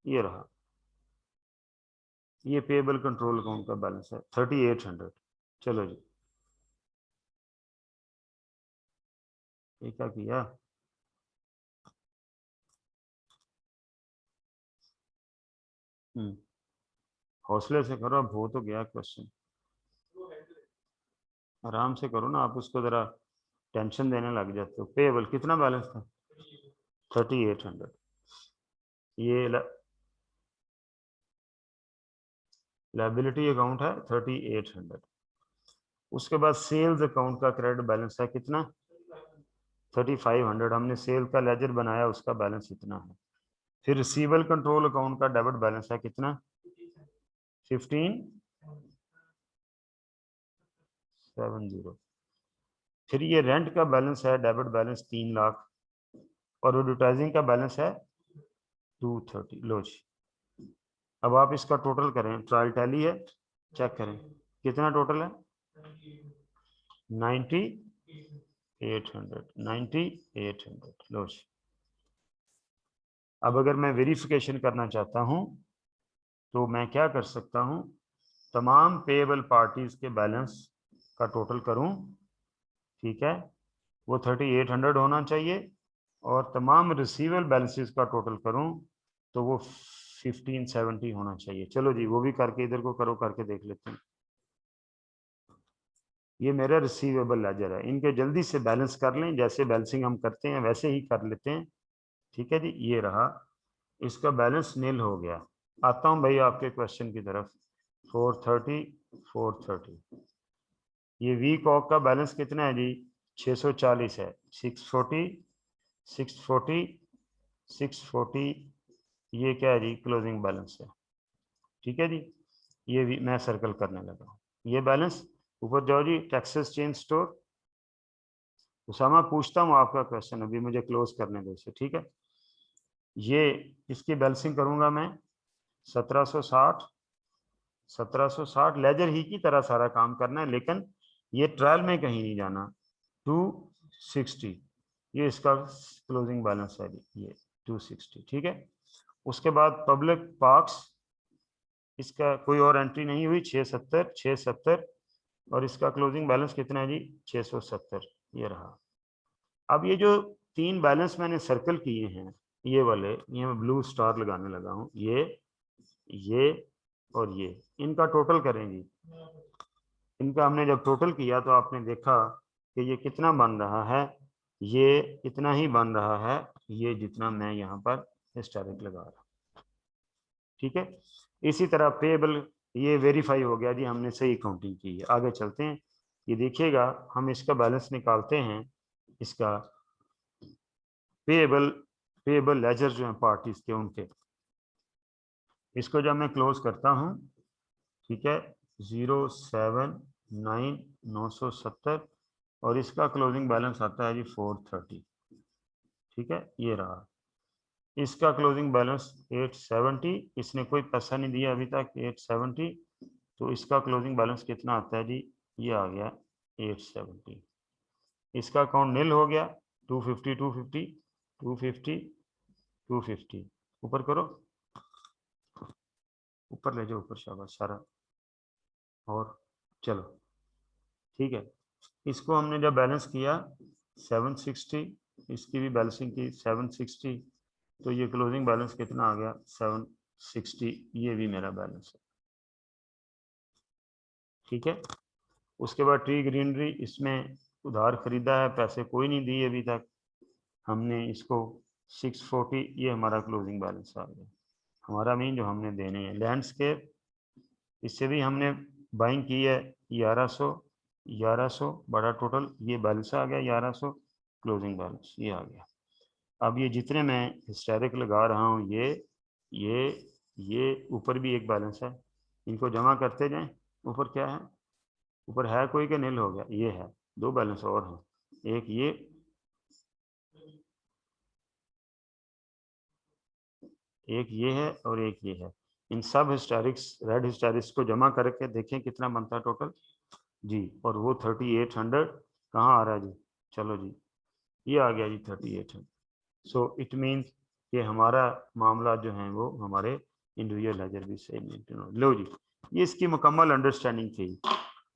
ये रहा, ये पेबल कंट्रोल अकाउंट का बैलेंस है 3800। चलो जी, ये क्या किया? हौसले से करो, अब हो तो गया क्वेश्चन, आराम से करो ना, आप उसको जरा टेंशन देने लग जाते हो। पेबल कितना बैलेंस था? 3800। ये लायबिलिटी अकाउंट है 3800। उसके बाद सेल्स अकाउंट का क्रेडिट बैलेंस है कितना? 3500। हमने सेल का लेजर बनाया, उसका बैलेंस इतना है। फिर रिसीवेबल कंट्रोल अकाउंट का डेबिट बैलेंस है कितना? 1570। फिर ये रेंट का बैलेंस है, डेबिट बैलेंस 3 लाख, और एडवर्टाइजिंग का बैलेंस है 230। लो जी, अब आप इसका टोटल करें, ट्रायल टैली है, चेक करें कितना टोटल है? 9800। लो जी, अब अगर मैं वेरिफिकेशन करना चाहता हूं तो मैं क्या कर सकता हूं? तमाम पेएबल पार्टीज के बैलेंस का टोटल करूं, ठीक है, वो 3800 होना चाहिए, और तमाम रिसीवेबल बैलेंसेस का टोटल करूं तो वो 1570 होना चाहिए। चलो जी, वो भी करके इधर को करो, करके देख लेते हैं। ये मेरा रिसीवेबल लेजर है, इनके जल्दी से बैलेंस कर लें, जैसे बैलेंसिंग हम करते हैं वैसे ही कर लेते हैं, ठीक है जी। ये रहा, इसका बैलेंस नील हो गया। आता हूं भाई आपके क्वेश्चन की तरफ। 430 ये वीक ऑफ का बैलेंस कितना है जी? 640 है। 640 ये क्या है जी? क्लोजिंग बैलेंस है, ठीक है जी। ये भी मैं सर्कल करने लगा हूं। ये बैलेंस ऊपर जाओ जी, टेक्सास चेन स्टोर। उसामा पूछता हूँ आपका क्वेश्चन, अभी मुझे क्लोज करने दो इसे, ठीक है। ये इसकी बैलेंसिंग करूंगा मैं 1760 लेजर ही की तरह सारा काम करना है, लेकिन ये ट्रायल में कहीं नहीं जाना। 260 ये इसका क्लोजिंग बैलेंस है, ये 260, ठीक है। उसके बाद पब्लिक पार्क्स, इसका कोई और एंट्री नहीं हुई, 670, और इसका क्लोजिंग बैलेंस कितना है जी? 670। ये रहा। अब ये जो 3 बैलेंस मैंने सर्कल किए हैं, ये वाले, ये मैं ब्लू स्टार लगाने लगा हूं, ये और ये, इनका टोटल करें जी। इनका हमने जब टोटल किया तो आपने देखा कि ये कितना बन रहा है? ये इतना ही बन रहा है, ये जितना मैं यहाँ पर हिस्टोरिक लगा रहा हूँ, ठीक है। इसी तरह पेबल, ये वेरीफाई हो गया जी, हमने सही काउंटिंग की है। आगे चलते हैं, ये देखिएगा, हम इसका बैलेंस निकालते हैं, इसका पेबल लेजर जो है पार्टीज के, उनके, इसको जब मैं क्लोज करता हूं, ठीक है, 079,970, और इसका क्लोजिंग बैलेंस आता है जी 430, ठीक है। ये रहा, इसका क्लोजिंग बैलेंस 870, इसने कोई पैसा नहीं दिया अभी तक, 870, तो इसका क्लोजिंग बैलेंस कितना आता है जी? ये आ गया 870। इसका अकाउंट नील हो गया। 250 250 250 250, ऊपर करो, ऊपर ले जाओ, ऊपर, शाबाश, सारा, और चलो, ठीक है। इसको हमने जब बैलेंस किया 760, इसकी भी बैलेंसिंग की 760, तो ये क्लोजिंग बैलेंस कितना आ गया? 760। ये भी मेरा बैलेंस है, ठीक है। उसके बाद ट्री ग्रीनरी, इसमें उधार खरीदा है, पैसे कोई नहीं दिए अभी तक, हमने इसको 640, ये हमारा क्लोजिंग बैलेंस आ गया। हमारा मीन जो हमने देने हैं। लैंडस्केप, इससे भी हमने बाइंग की है 1100 बड़ा टोटल, ये बैलेंस आ गया 1100, क्लोजिंग बैलेंस ये आ गया। अब ये जितने मैं हिस्टोरिक लगा रहा हूँ, ये ऊपर भी एक बैलेंस है, इनको जमा करते जाएं। ऊपर क्या है, ऊपर है कोई के नील हो गया, ये है, दो बैलेंस और हैं, एक ये है और एक ये है। इन सब हिस्टोरिक्स, रेड हिस्टोरिक्स को जमा करके देखें कितना बनता है टोटल जी। और वो 3800 कहाँ आ रहा है जी, चलो जी ये आ गया जी 3800। सो इट मीन्स कि हमारा मामला जो है वो हमारे इंडिविजुअल लेजर भी सही मेंटेन हो। लो जी, ये इसकी मुकम्मल अंडरस्टैंडिंग थी।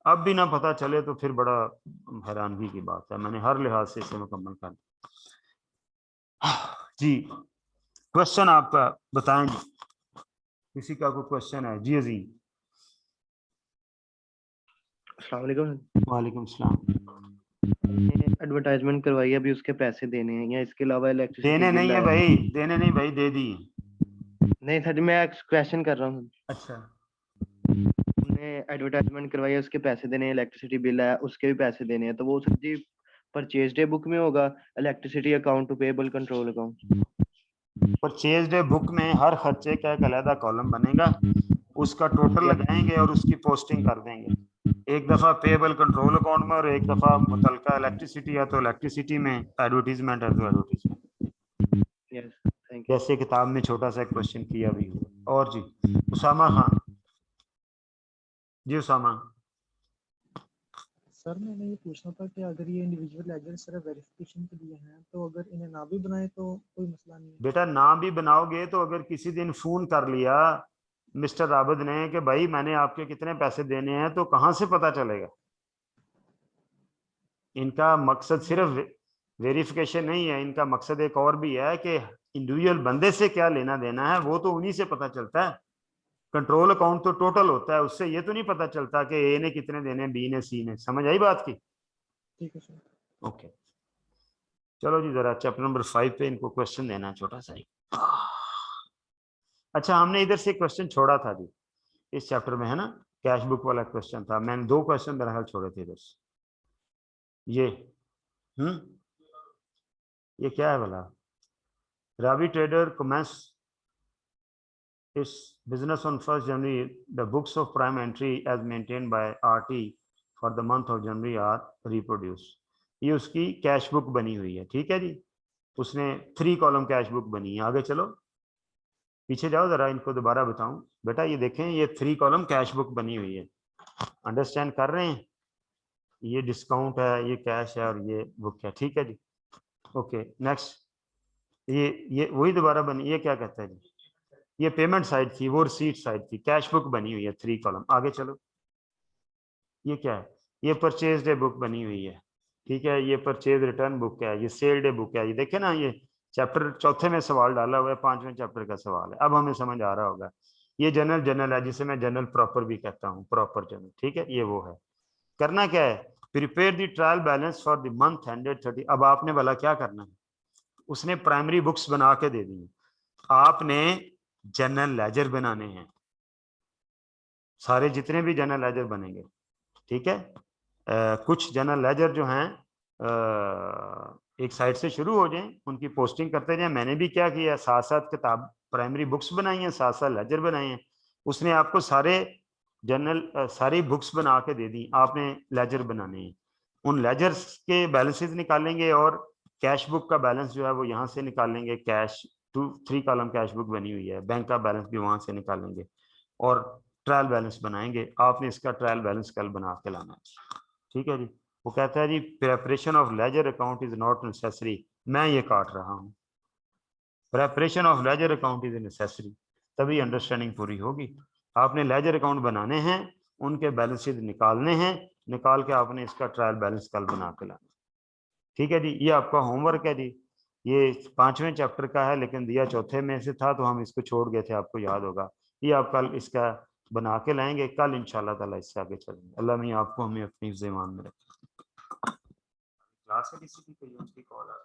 अब भी ना पता चले तो फिर बड़ा हैरानगी की बात है, मैंने हर लिहाज से इसे मुकम्मल कर दिया जी। क्वेश्चन आपका बताएं जी, किसी का कोई क्वेश्चन है जी? अजीम, अस्सलाम वालेकुम। वालेकुम सलाम। एडवर्टाइजमेंट करवाई है, अभी उसके पैसे देने हैं या इसके अलावा इलेक्ट्रिसिटी देने बिल नहीं है भाई, देने नहीं भाई, दे दिए। नहीं सर जी, मैं क्वेश्चन कर रहा हूँ। अच्छा, हमने एडवर्टाइजमेंट करवाई है, उसके पैसे देने हैं, इलेक्ट्रिसिटी बिल है उसके भी पैसे देने हैं, तो वो सर जी परचेज डे बुक में होगा, electricity account to payable control account? Purchase day book में हर खर्चे का एक अलग कॉलम बनेगा, उसका टोटल लगाएंगे और उसकी पोस्टिंग कर देंगे। एक दफा पेएबल कंट्रोल अकाउंट में और एक दफा मुतलका इलेक्ट्रिसिटी है तो इलेक्ट्रिसिटी में, एडवर्टीजमेंट है तो एडवर्टीजमेंट। Yes, thank you. जैसे किताब में छोटा सा क्वेश्चन किया भी हुआ। और जी उसामा खान जी, उसामा। सर मैंने ये पूछना था कि अगर ये इंडिविजुअल लेजर सिर्फ वेरिफिकेशन के लिए हैं तो अगर इन्हें ना भी बनाए तो कोई मसला नहीं है? बेटा ना भी बनाओगे तो अगर किसी दिन फोन कर लिया मिस्टर राबिद ने कि भाई मैंने आपके कितने पैसे देने हैं, तो कहां से पता चलेगा? इनका मकसद सिर्फ वेरिफिकेशन नहीं है, इनका मकसद एक और भी है कि इंडिविजुअल बंदे से क्या लेना देना है वो तो उन्हीं से पता चलता है। कंट्रोल अकाउंट तो टोटल होता है, उससे ये तो नहीं पता चलता कि ए ने कितने देने, बी ने, सी ने। समझ आई बात की? ठीक है सर। ओके, चलो जी जरा चैप्टर नंबर 5 पे इनको क्वेश्चन देना छोटा सा ही। अच्छा, हमने इधर से क्वेश्चन छोड़ा था जी इस चैप्टर में, है ना? कैश बुक वाला क्वेश्चन था, मैंने 2 क्वेश्चन मेरा ख्याल छोड़े थे इधर से। ये ये क्या है भला? Ravi trader commence its business on 1st January. The books of prime entry as maintained by RT for the month of January are reproduced. ये उसकी कैश बुक बनी हुई है, ठीक है जी। उसने 3 कॉलम कैश बुक बनी है। आगे चलो, पीछे जाओ जरा, इनको दोबारा बताऊं बेटा। ये देखें, ये 3 कॉलम कैश बुक बनी हुई है, अंडरस्टैंड कर रहे हैं? ये डिस्काउंट है, ये कैश है और ये बुक है, ठीक है जी। ओके नेक्स्ट, ये वही दोबारा बनी, ये क्या कहता है जी? ये पेमेंट साइड थी, वो रिसीट साइड थी। कैश बुक बनी हुई है 3 कॉलम। आगे चलो, ये क्या है? ये परचेज डे बुक बनी हुई है, ठीक है। ये परचेज रिटर्न बुक है, ये सेल डे बुक है। ये देखे ना, ये चैप्टर 4 में सवाल डाला हुआ है, 5वें चैप्टर का सवाल है। अब हमें समझ आ रहा होगा। ये जनरल है, जिसे मैं जनरल प्रॉपर भी कहता हूँ, प्रॉपर जनरल, ठीक है। ये वो है। करना क्या है? Prepare the trial balance for the month ended 30। अब आपने भला क्या करना है? उसने प्राइमरी बुक्स बना के दे दी, आपने जनरल लेजर बनाने हैं, सारे जितने भी जनरल लेजर बनेंगे, ठीक है। कुछ जनरल लेजर जो हैं एक साइड से शुरू हो जाएं, उनकी पोस्टिंग करते जाएं। मैंने भी क्या किया, साथ साथ किताब प्राइमरी बुक्स बनाई हैं, साथ साथ लेजर बनाए हैं। उसने आपको सारे जनरल सारी बुक्स बना के दे दी, आपने लेजर बनाने हैं। उन लेजर्स के बैलेंसेस निकालेंगे और कैश बुक का बैलेंस जो है वो यहाँ से निकालेंगे। कैश 3 कॉलम कैश बुक बनी हुई है, बैंक का बैलेंस भी वहां से निकालेंगे और ट्रायल बैलेंस बनाएंगे। आपने इसका ट्रायल बैलेंस कल बना के लाना है, ठीक है जी। वो कहता है जी preparation of ledger account is not necessary. मैं ये काट रहा हूँ, preparation of ledger account is necessary, तभी अंडरस्टैंडिंग पूरी होगी। आपने लेजर अकाउंट बनाने हैं, उनके बैलेंसेज निकालने हैं, निकाल के आपने इसका ट्रायल बैलेंस कल बना के लाना, ठीक है जी। ये आपका होमवर्क है जी। ये 5वें चैप्टर का है, लेकिन दिया 4थे में से था तो हम इसको छोड़ गए थे, आपको याद होगा। ये आप कल इसका बना के लाएंगे, कल इंशाल्लाह ताला इससे आगे चलेंगे। अल्लाह मियां आपको हमें अपनी ईमान में रखे। क्लास है किसी की, कोई उसकी कॉल आ